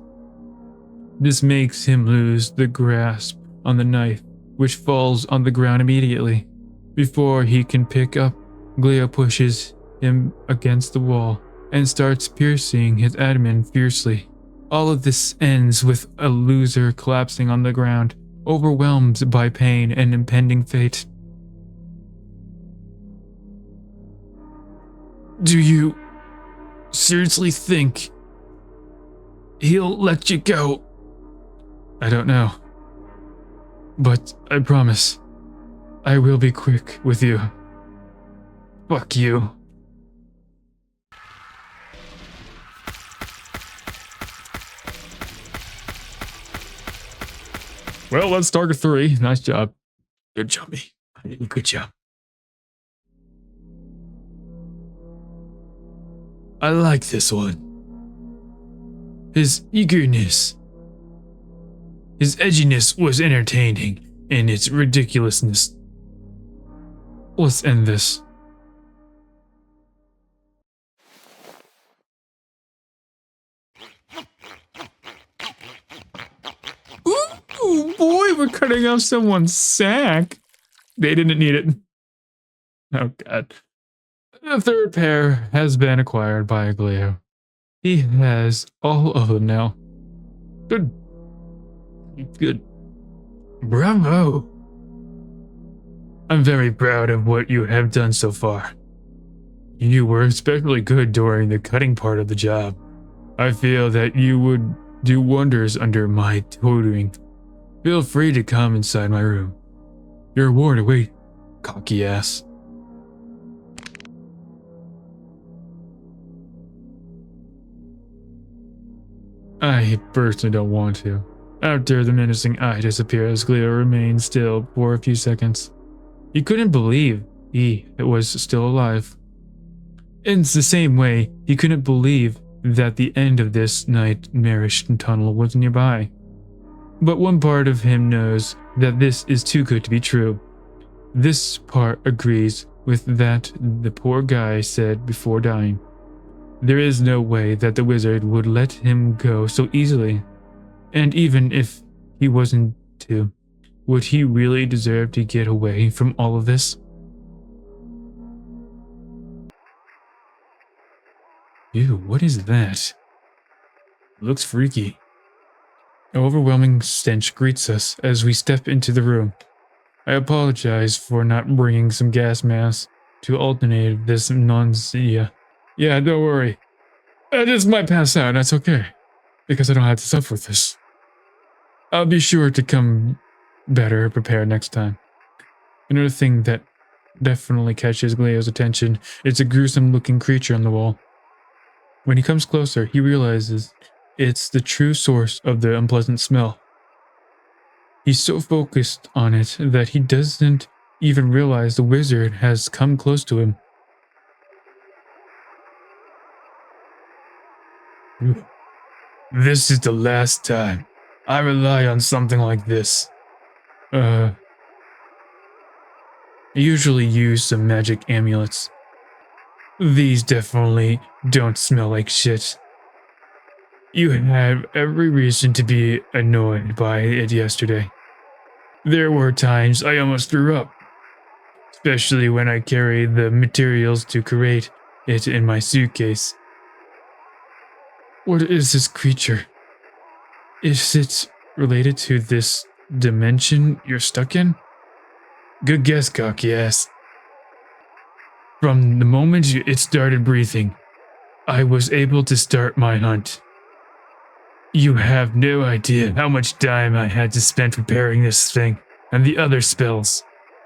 This makes him lose the grasp on the knife, which falls on the ground immediately. Before he can pick up, Gleo pushes him against the wall and starts piercing his abdomen fiercely. All of this ends with a loser collapsing on the ground, overwhelmed by pain and impending fate. Do you seriously think he'll let you go? I don't know. But I promise, I will be quick with you. Fuck you. Well, that's target 3. Nice job. Good job, me. Good job. I like this one. His eagerness. His edginess was entertaining in its ridiculousness. Let's end this. Ooh, boy, we're cutting off someone's sack. They didn't need it. Oh, God. The third pair has been acquired by Gleo. He has all of them now. Good. Good. Bravo. I'm very proud of what you have done so far. You were especially good during the cutting part of the job. I feel that you would do wonders under my tutoring. Feel free to come inside my room. Your reward awaits, cocky ass. I personally don't want to. After the menacing eye disappears, Glio remained still for a few seconds. He couldn't believe he was still alive. In the same way, he couldn't believe that the end of this nightmarish tunnel was nearby. But one part of him knows that this is too good to be true. This part agrees with that the poor guy said before dying. There is no way that the wizard would let him go so easily. And even if he wasn't to, would he really deserve to get away from all of this? Ew, what is that? Looks freaky. An overwhelming stench greets us as we step into the room. I apologize for not bringing some gas masks to alternate this nausea. Yeah, don't worry. I just might pass out, that's okay. Because I don't have to suffer with this. I'll be sure to come better prepared next time. Another thing that definitely catches Glio's attention is a gruesome looking creature on the wall. When he comes closer, he realizes it's the true source of the unpleasant smell. He's so focused on it that he doesn't even realize the wizard has come close to him. This is the last time I rely on something like this. I usually use some magic amulets. These definitely don't smell like shit. You have every reason to be annoyed by it yesterday. There were times I almost threw up, especially when I carried the materials to create it in my suitcase. What is this creature? Is it related to this dimension you're stuck in? Good guess, cocky ass. From the moment it started breathing, I was able to start my hunt. You have no idea how much time I had to spend preparing this thing and the other spells.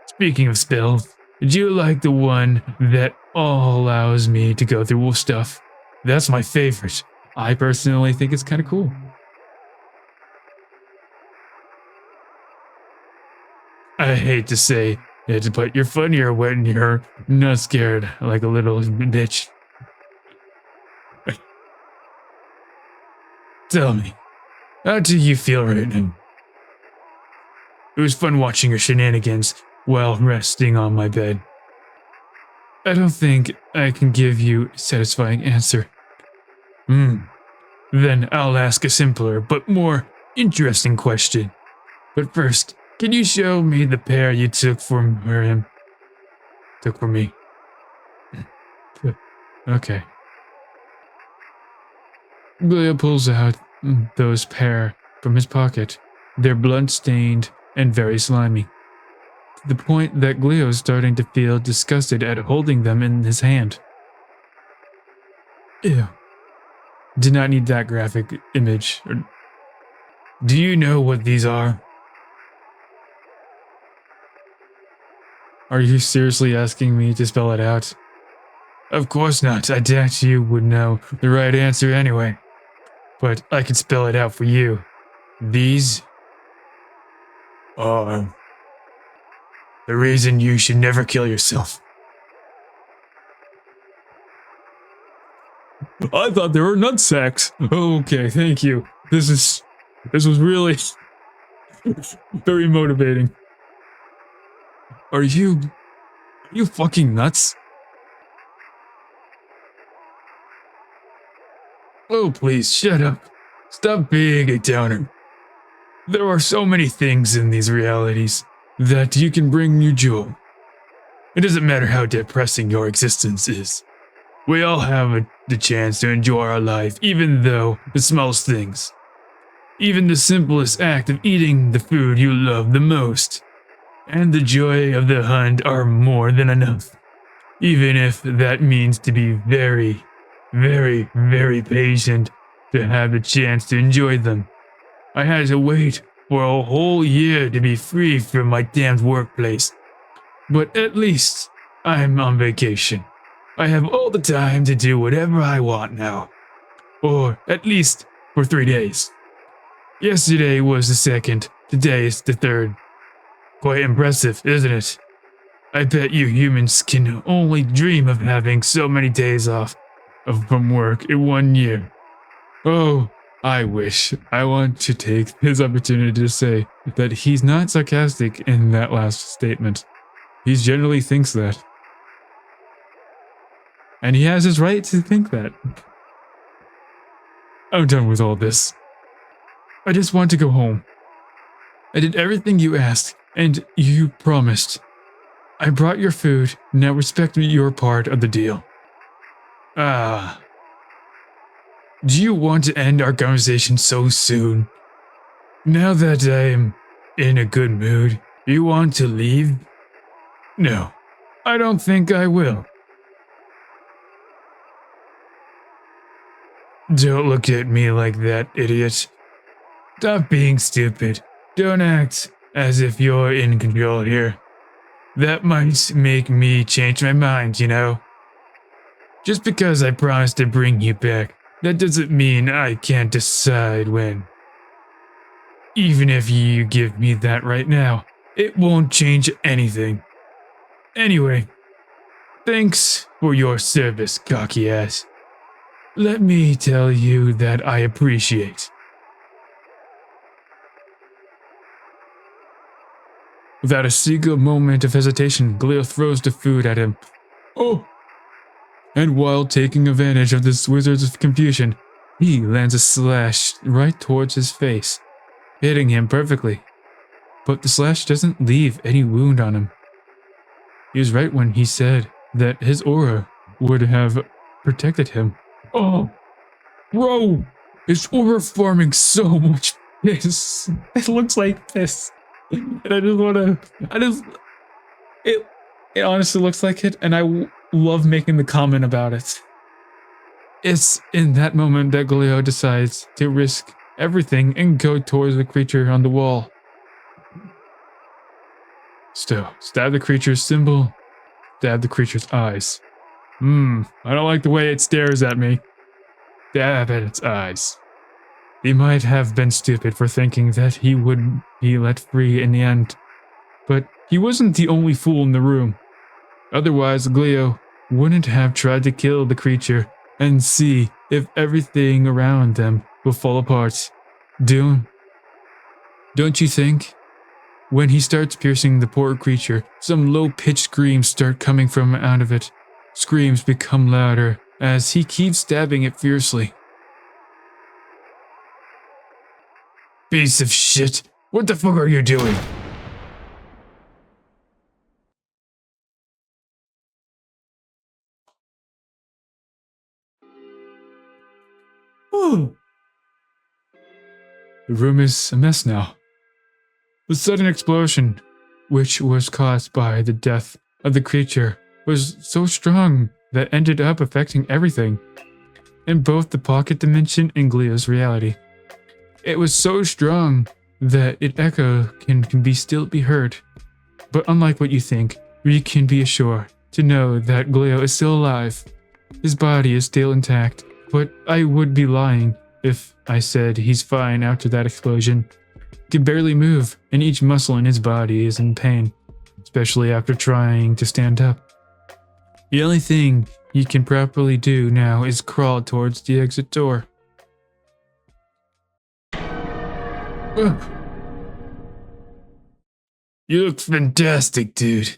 Speaking of spells, do you like the one that allows me to go through stuff? That's my favorite. I personally think it's kind of cool. I hate to say it, but you're funnier when you're not scared like a little bitch. Tell me, how do you feel right now? It was fun watching your shenanigans while resting on my bed. I don't think I can give you a satisfying answer. Then I'll ask a simpler but more interesting question. But first, can you show me the pair you took from him? Took from me. Okay. Glio pulls out those pair from his pocket. They're blood-stained and very slimy. To the point that Glio's starting to feel disgusted at holding them in his hand. Ew. Did not need that graphic image. Do you know what these are? Are you seriously asking me to spell it out? Of course not. I doubt you would know the right answer anyway. But I can spell it out for you. These are the reason you should never kill yourself. I thought they were nutsacks. Okay, thank you. This was really very motivating. Are you fucking nuts? Oh, please, shut up. Stop being a downer. There are so many things in these realities that you can bring you joy. It doesn't matter how depressing your existence is. We all have the chance to enjoy our life, even though the smallest things. Even the simplest act of eating the food you love the most. and the joy of the hunt are more than enough, even if that means to be very, very, very patient to have the chance to enjoy them. I had to wait for a whole year to be free from my damned workplace. But at least I'm on vacation. I have all the time to do whatever I want now. Or at least for 3 days. Yesterday was the 2nd, today is the 3rd. Quite impressive, isn't it? I bet you humans can only dream of having so many days off from work in 1 year. Oh, I wish. I want to take this opportunity to say that he's not sarcastic in that last statement. He generally thinks that. And he has his right to think that. I'm done with all this. I just want to go home. I did everything you asked, and you promised. I brought your food, now respect your part of the deal. Ah. Do you want to end our conversation so soon? Now that I'm in a good mood, you want to leave? No, I don't think I will. Don't look at me like that, idiot. Stop being stupid. Don't act as if you're in control here. That might make me change my mind, you know? Just because I promised to bring you back, that doesn't mean I can't decide when. Even if you give me that right now, it won't change anything. Anyway, thanks for your service, cocky ass. Let me tell you that I appreciate. Without a single moment of hesitation, 𝒂𝒈 throws the food at him. Oh! And while taking advantage of this wizard's confusion, he lands a slash right towards his face, hitting him perfectly. But the slash doesn't leave any wound on him. He was right when he said that his aura would have protected him. Oh, bro, his aura forming so much piss. It looks like piss. And it honestly looks like it, and I love making the comment about it. It's in that moment that 𝒂𝒈 decides to risk everything and go towards the creature on the wall. Still, stab the creature's symbol, stab the creature's eyes. I don't like the way it stares at me. Stab at its eyes. He might have been stupid for thinking that he would be let free in the end, but he wasn't the only fool in the room. Otherwise, 𝒂𝒈 wouldn't have tried to kill the creature and see if everything around them will fall apart. Don't you think? When he starts piercing the poor creature, some low-pitched screams start coming from out of it. Screams become louder as he keeps stabbing it fiercely. Piece of shit! What the fuck are you doing? Oh. The room is a mess now. The sudden explosion, which was caused by the death of the creature, was so strong that ended up affecting everything in both the pocket dimension and 𝒂𝒈's reality. It was so strong that its echo can still be heard. But unlike what you think, we can be assured to know that 𝒂𝒈 is still alive. His body is still intact, but I would be lying if I said he's fine after that explosion. He can barely move, and each muscle in his body is in pain, especially after trying to stand up. The only thing he can properly do now is crawl towards the exit door. Ugh. You look fantastic, dude.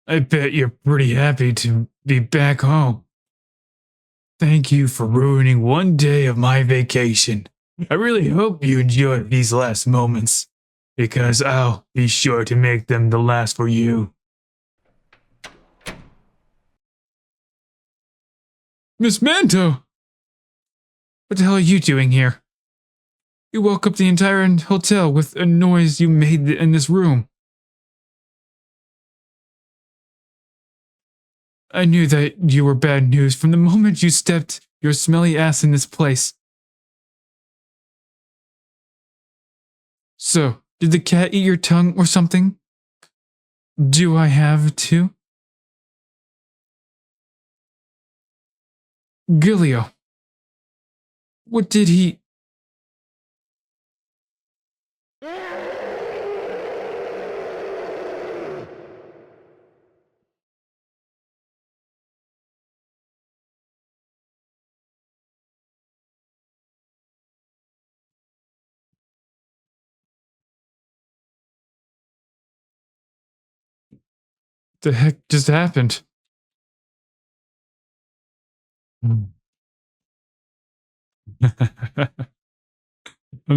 I bet you're pretty happy to be back home. Thank you for ruining 1 day of my vacation. I really hope you enjoy these last moments, because I'll be sure to make them the last for you. Miss Manto! What the hell are you doing here? You woke up the entire hotel with a noise you made in this room. I knew that you were bad news from the moment you stepped your smelly ass in this place. So, did the cat eat your tongue or something? Do I have to? Gilio. What did he... The heck just happened? I'm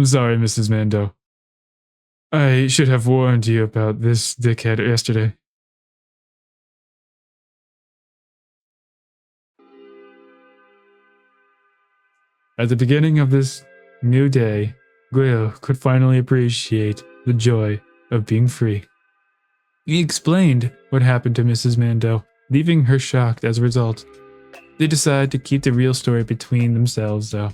sorry, Mrs. Mando. I should have warned you about this dickhead yesterday. At the beginning of this new day, Guile could finally appreciate the joy of being free. He explained what happened to Mrs. Mando, leaving her shocked as a result. They decided to keep the real story between themselves, though.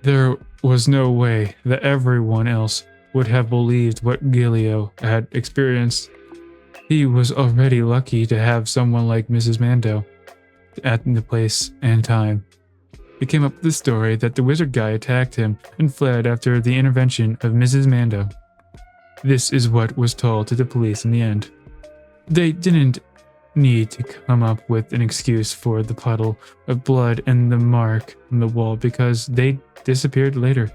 There was no way that everyone else would have believed what Gilio had experienced. He was already lucky to have someone like Mrs. Mando at the place and time. He came up with the story that the wizard guy attacked him and fled after the intervention of Mrs. Mando. This is what was told to the police in the end. They didn't need to come up with an excuse for the puddle of blood and the mark on the wall because they disappeared later.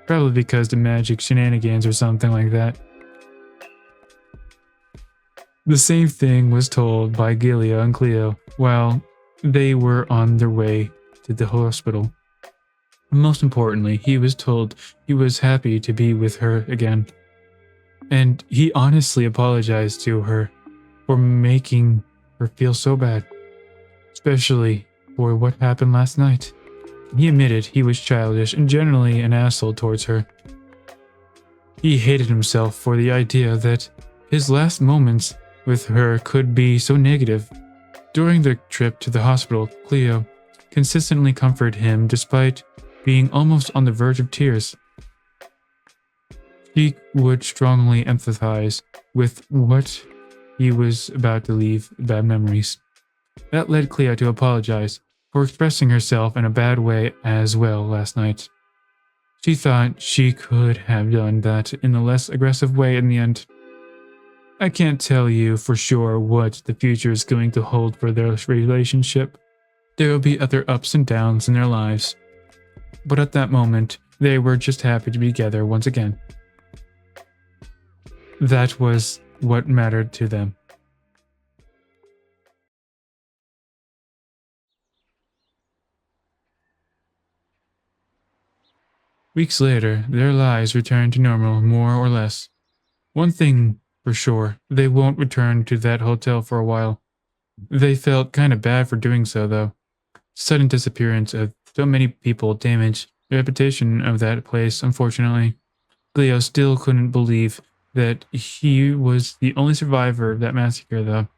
Probably because the magic shenanigans or something like that. The same thing was told by Gilio and Cleo while they were on their way to the hospital. Most importantly, he was told he was happy to be with her again. And he honestly apologized to her for making her feel so bad, especially for what happened last night. He admitted he was childish and generally an asshole towards her. He hated himself for the idea that his last moments with her could be so negative. During the trip to the hospital, Cleo consistently comforted him despite being almost on the verge of tears. She would strongly empathize with what he was about to leave bad memories. That led Cleo to apologize for expressing herself in a bad way as well last night. She thought she could have done that in a less aggressive way in the end. I can't tell you for sure what the future is going to hold for their relationship. There will be other ups and downs in their lives. But at that moment, they were just happy to be together once again. That was what mattered to them. Weeks later, their lives returned to normal more or less. One thing for sure, they won't return to that hotel for a while. They felt kind of bad for doing so, though. Sudden disappearance of so many people damaged the reputation of that place, unfortunately. Cleo still couldn't believe that he was the only survivor of that massacre, though.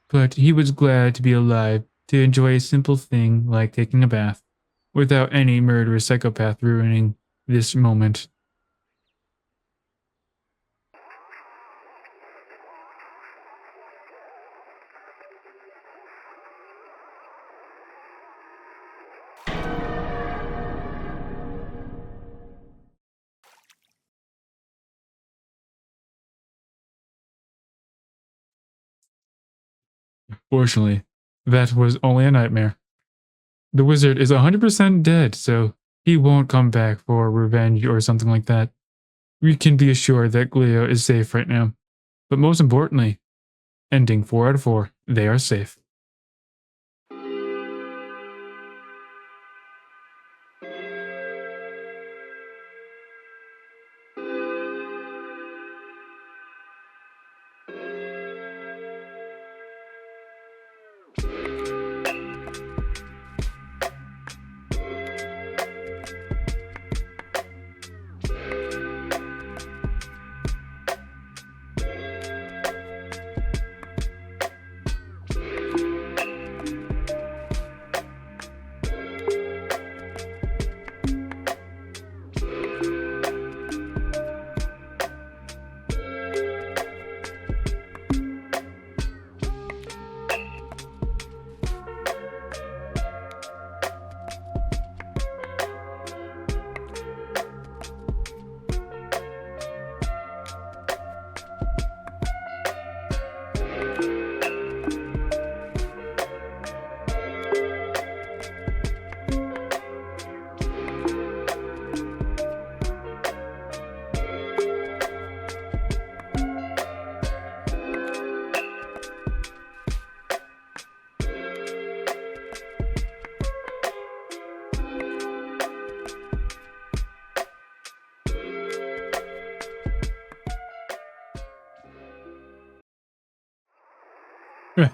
But he was glad to be alive to enjoy a simple thing like taking a bath, without any murderous psychopath ruining this moment. Fortunately, that was only a nightmare. The wizard is 100% dead, so he won't come back for revenge or something like that. We can be assured that Cleo is safe right now. But most importantly, ending 4 out of 4, they are safe.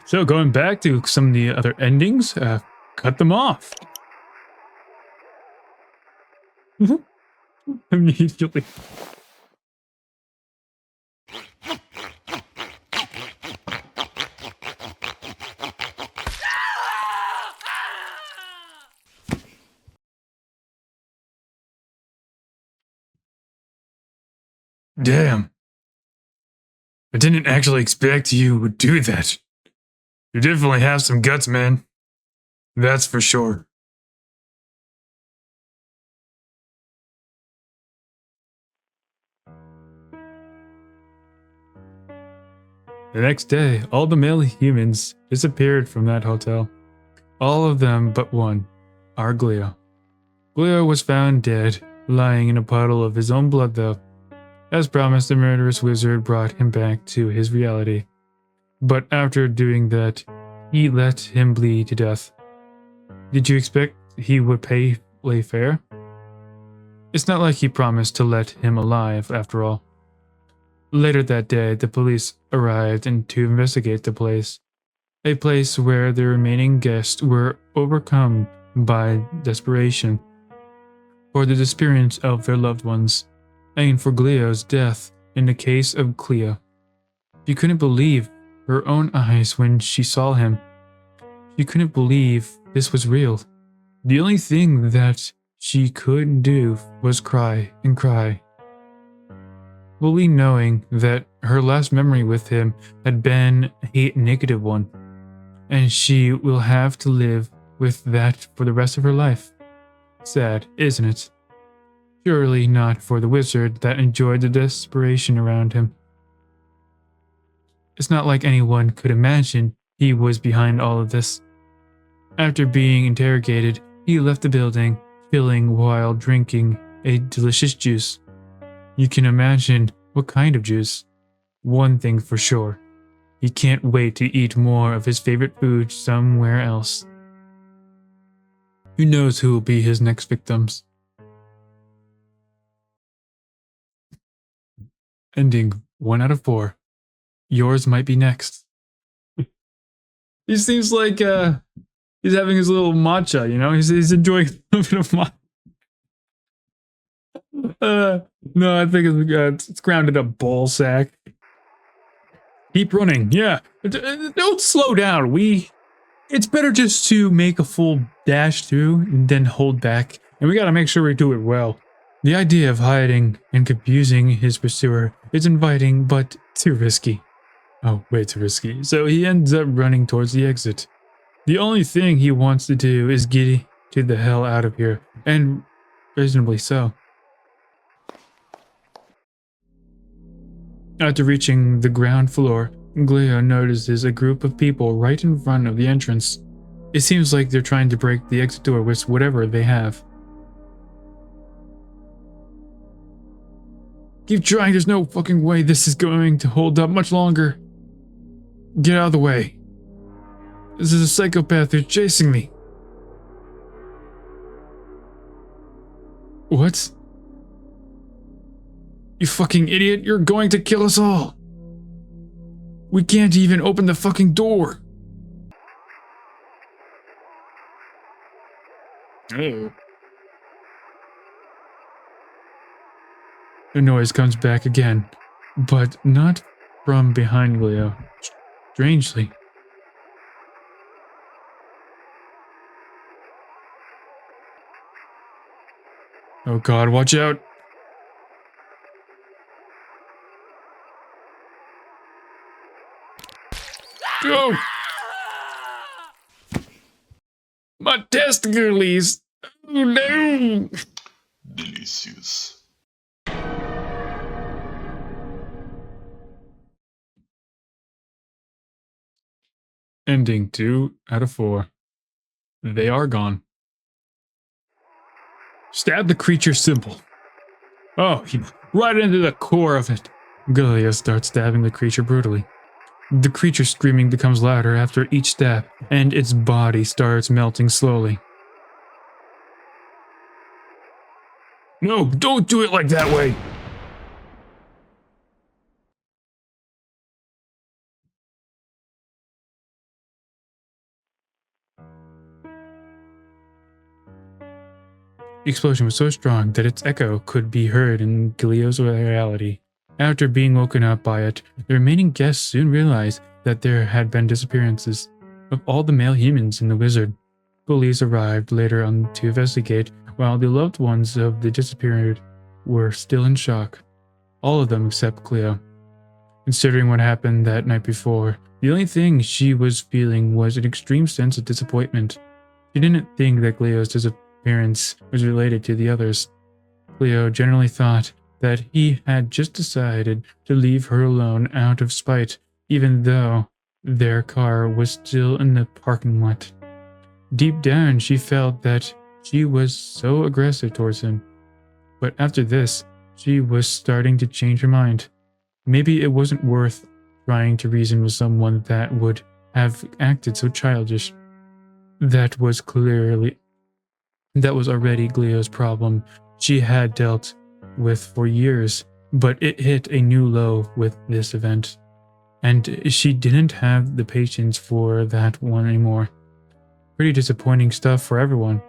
So going back to some of the other endings, cut them off. Immediately. Damn. I didn't actually expect you would do that. You definitely have some guts, man. That's for sure. The next day, all the male humans disappeared from that hotel. All of them but one, our Glio. Glio was found dead, lying in a puddle of his own blood though. As promised, the murderous wizard brought him back to his reality. But after doing that, he let him bleed to death. Did you expect he would play fair? It's not like he promised to let him alive, after all. Later that day, the police arrived and to investigate the place. A place where the remaining guests were overcome by desperation for the disappearance of their loved ones, and for Glio's death in the case of Cleo. She couldn't believe her own eyes when she saw him. She couldn't believe this was real. The only thing that she could do was cry and cry, fully knowing that her last memory with him had been a negative one, and she will have to live with that for the rest of her life. Sad, isn't it? Surely not for the wizard that enjoyed the desperation around him. It's not like anyone could imagine he was behind all of this. After being interrogated, he left the building, feeling while drinking a delicious juice. You can imagine what kind of juice. One thing for sure, he can't wait to eat more of his favorite food somewhere else. Who knows who will be his next victims? Ending 1 out of 4. Yours might be next. He seems like he's having his little matcha, you know? He's enjoying a bit of matcha. No, I think it's grounded up ball sack. Keep running, yeah. Don't slow down. It's better just to make a full dash through and then hold back. And we gotta make sure we do it well. The idea of hiding and confusing his pursuer is inviting, but too risky. Oh, way too risky. So he ends up running towards the exit. The only thing he wants to do is get the hell out of here, and reasonably so. After reaching the ground floor, Glio notices a group of people right in front of the entrance. It seems like they're trying to break the exit door with whatever they have. Keep trying, there's no fucking way this is going to hold up much longer. Get out of the way. This is a psychopath who's chasing me. What? You fucking idiot, you're going to kill us all. We can't even open the fucking door. Oh. The noise comes back again, but not from behind Glio. Strangely. Oh god, watch out! Go! My testicles! Oh no! Delicious. Ending 2 out of 4. They are gone. Stab the creature simple. Oh, right into the core of it. Glio starts stabbing the creature brutally. The creature's screaming becomes louder after each stab, and its body starts melting slowly. No, don't do it like that way! The explosion was so strong that its echo could be heard in Glio's reality. After being woken up by it, the remaining guests soon realized that there had been disappearances of all the male humans in the wizard. Police arrived later on to investigate, while the loved ones of the disappeared were still in shock. All of them except Cleo. Considering what happened that night before, the only thing she was feeling was an extreme sense of disappointment. She didn't think that Cleo's disappearance was related to the others. Cleo generally thought that he had just decided to leave her alone out of spite, even though their car was still in the parking lot. Deep down, she felt that she was so aggressive towards him. But after this, she was starting to change her mind. Maybe it wasn't worth trying to reason with someone that would have acted so childish. That was already Cleo's problem. She had dealt with for years, but it hit a new low with this event. And she didn't have the patience for that one anymore. Pretty disappointing stuff for everyone.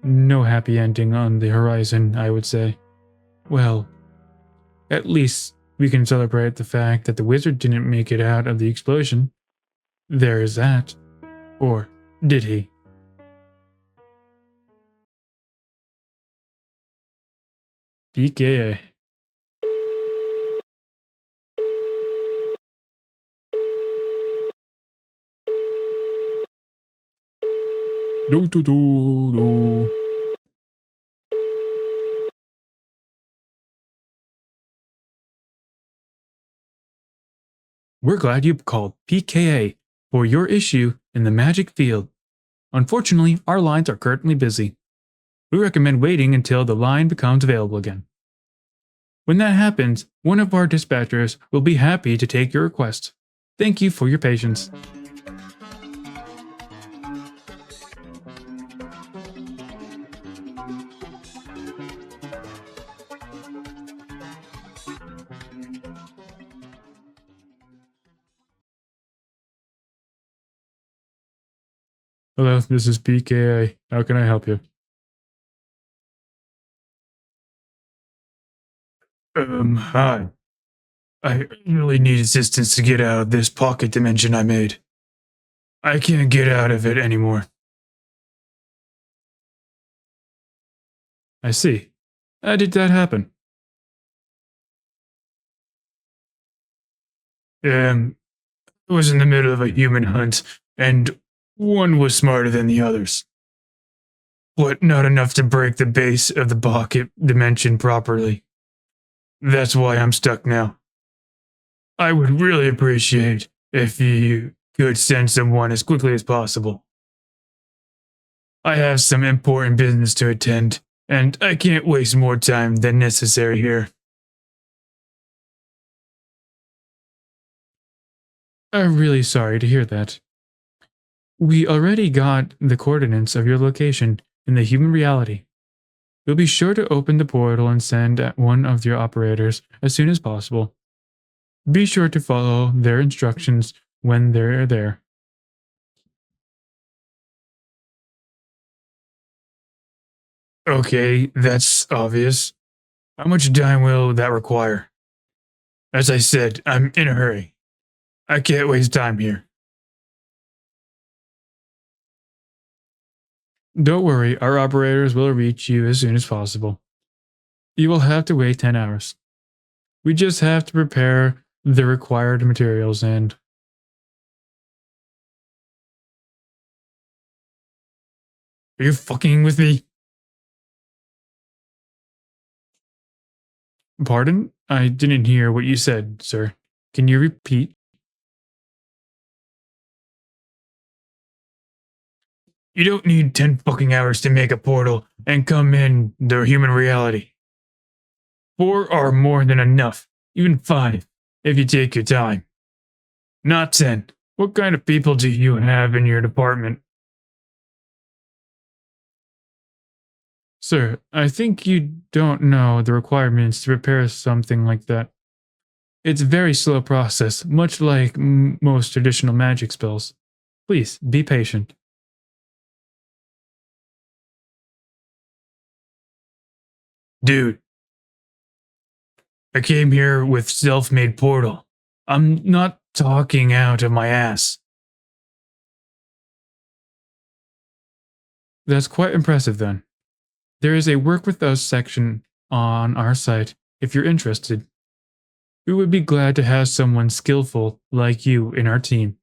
No happy ending on the horizon, I would say. Well, at least we can celebrate the fact that the wizard didn't make it out of the explosion. There is that. Or did he? PKA. No. We're glad you called PKA for your issue in the magic field. Unfortunately, our lines are currently busy. We recommend waiting until the line becomes available again. When that happens, one of our dispatchers will be happy to take your request. Thank you for your patience. Hello, this is PKA. How can I help you? Hi. I really need assistance to get out of this pocket dimension I made. I can't get out of it anymore. I see. How did that happen? I was in the middle of a human hunt, and one was smarter than the others. But not enough to break the base of the pocket dimension properly. That's why I'm stuck now. I would really appreciate if you could send someone as quickly as possible. I have some important business to attend, and I can't waste more time than necessary here. I'm really sorry to hear that. We already got the coordinates of your location in the human reality. We'll be sure to open the portal and send one of your operators as soon as possible. Be sure to follow their instructions when they're there. Okay, that's obvious. How much time will that require? As I said, I'm in a hurry. I can't waste time here. Don't worry, our operators will reach you as soon as possible. You will have to wait 10 hours. We just have to prepare the required materials and... Are you fucking with me? Pardon? I didn't hear what you said, sir. Can you repeat? You don't need 10 fucking hours to make a portal and come in the human reality. 4 are more than enough, even 5, if you take your time. Not 10. What kind of people do you have in your department? Sir, I think you don't know the requirements to prepare something like that. It's a very slow process, much like most traditional magic spells. Please, be patient. Dude, I came here with self-made portal. I'm not talking out of my ass. That's quite impressive then. There is a work with us section on our site if you're interested. We would be glad to have someone skillful like you in our team.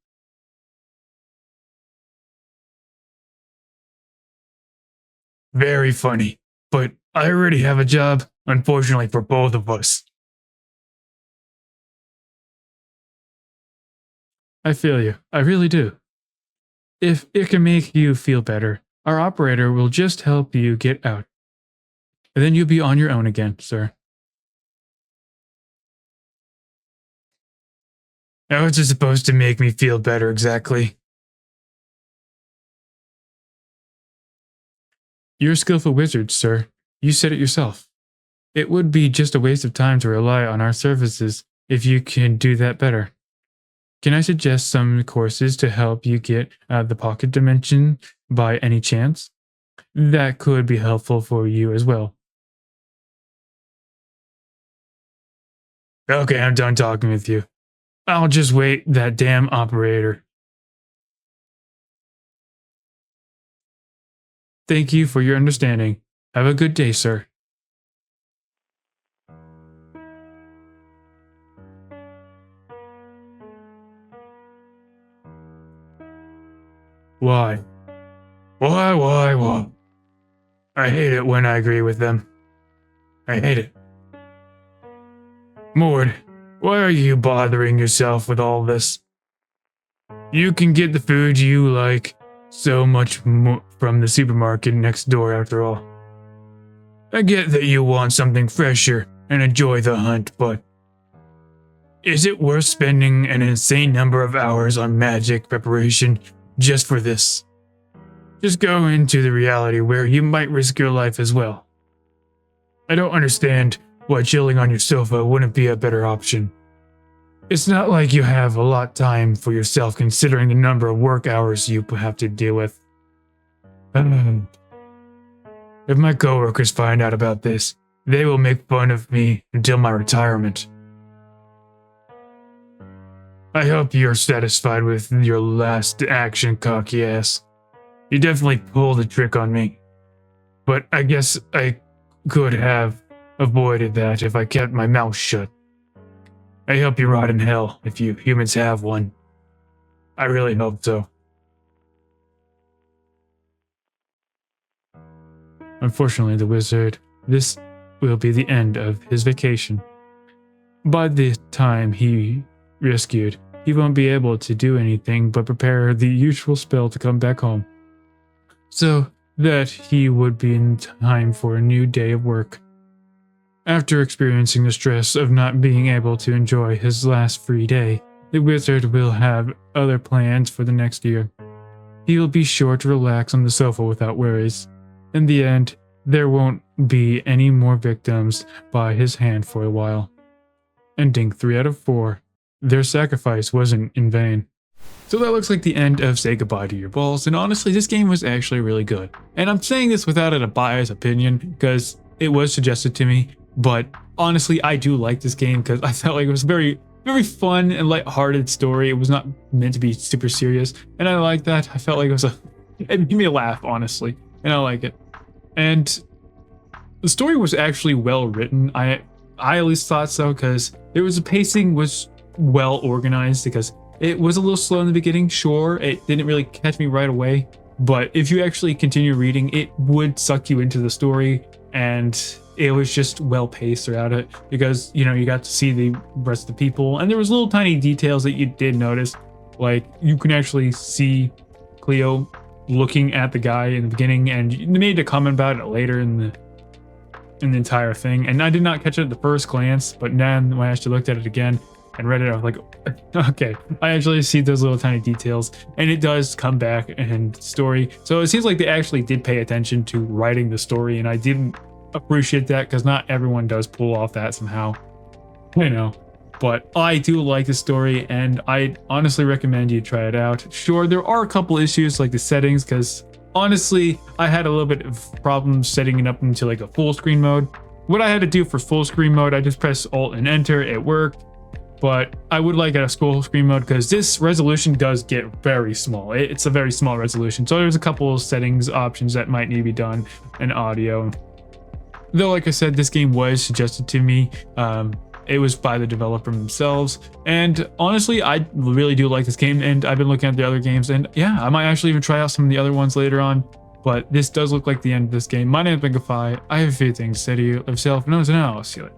Very funny, but I already have a job, unfortunately for both of us. I feel you, I really do. If it can make you feel better, our operator will just help you get out. And then you'll be on your own again, sir. How is it supposed to make me feel better exactly? You're a skillful wizard, sir. You said it yourself. It would be just a waste of time to rely on our services if you can do that better. Can I suggest some courses to help you get out of the pocket dimension by any chance? That could be helpful for you as well. Okay, I'm done talking with you. I'll just wait that damn operator. Thank you for your understanding. Have a good day, sir. Why? Why? I hate it when I agree with them. I hate it. Mord, why are you bothering yourself with all this? You can get the food you like so much more from the supermarket next door after all. I get that you want something fresher and enjoy the hunt, but is it worth spending an insane number of hours on magic preparation just for this? Just go into the reality where you might risk your life as well. I don't understand why chilling on your sofa wouldn't be a better option. It's not like you have a lot of time for yourself considering the number of work hours you have to deal with. If my coworkers find out about this, they will make fun of me until my retirement. I hope you're satisfied with your last action, cocky ass. You definitely pulled a trick on me. But I guess I could have avoided that if I kept my mouth shut. I hope you rot in hell if you humans have one. I really hope so. Unfortunately, the wizard, this will be the end of his vacation. By the time he rescued, he won't be able to do anything but prepare the usual spell to come back home, so that he would be in time for a new day of work. After experiencing the stress of not being able to enjoy his last free day, the wizard will have other plans for the next year. He will be sure to relax on the sofa without worries. In the end, there won't be any more victims by his hand for a while. Ending 3 out of 4. Their sacrifice wasn't in vain. So that looks like the end of Say Goodbye to Your Balls, and honestly this game was actually really good. And I'm saying this without a biased opinion because it was suggested to me, but honestly I do like this game because I felt like it was very fun and lighthearted story. It was not meant to be super serious, and I like that. I felt like it made me laugh, honestly, and I like it. And the story was actually well written. I at least thought so, because the pacing was well organized, because it was a little slow in the beginning, sure, it didn't really catch me right away, but if you actually continue reading, it would suck you into the story, and it was just well paced throughout it, because, you know, you got to see the rest of the people, and there was little tiny details that you did notice, like you can actually see Cleo looking at the guy in the beginning, and they made a comment about it later in the entire thing, and I did not catch it at the first glance, but then when I actually looked at it again and read it, I was like, okay, I actually see those little tiny details, and it does come back in story. So it seems like they actually did pay attention to writing the story, and I didn't appreciate that because not everyone does pull off that somehow, you know. But I do like the story, and I honestly recommend you try it out. Sure, there are a couple issues like the settings, because honestly, I had a little bit of problems setting it up into like a full screen mode. What I had to do for full screen mode, I just pressed Alt and Enter, it worked. But I would like it at full screen mode because this resolution does get very small. It's a very small resolution. So there's a couple of settings options that might need to be done in audio. Though, like I said, this game was suggested to me. It was by the developer themselves. And honestly, I really do like this game. And I've been looking at the other games. And yeah, I might actually even try out some of the other ones later on. But this does look like the end of this game. My name is 𝒂𝒂𝒕. I have a few things to say to you. Live safe, and I'll see you later.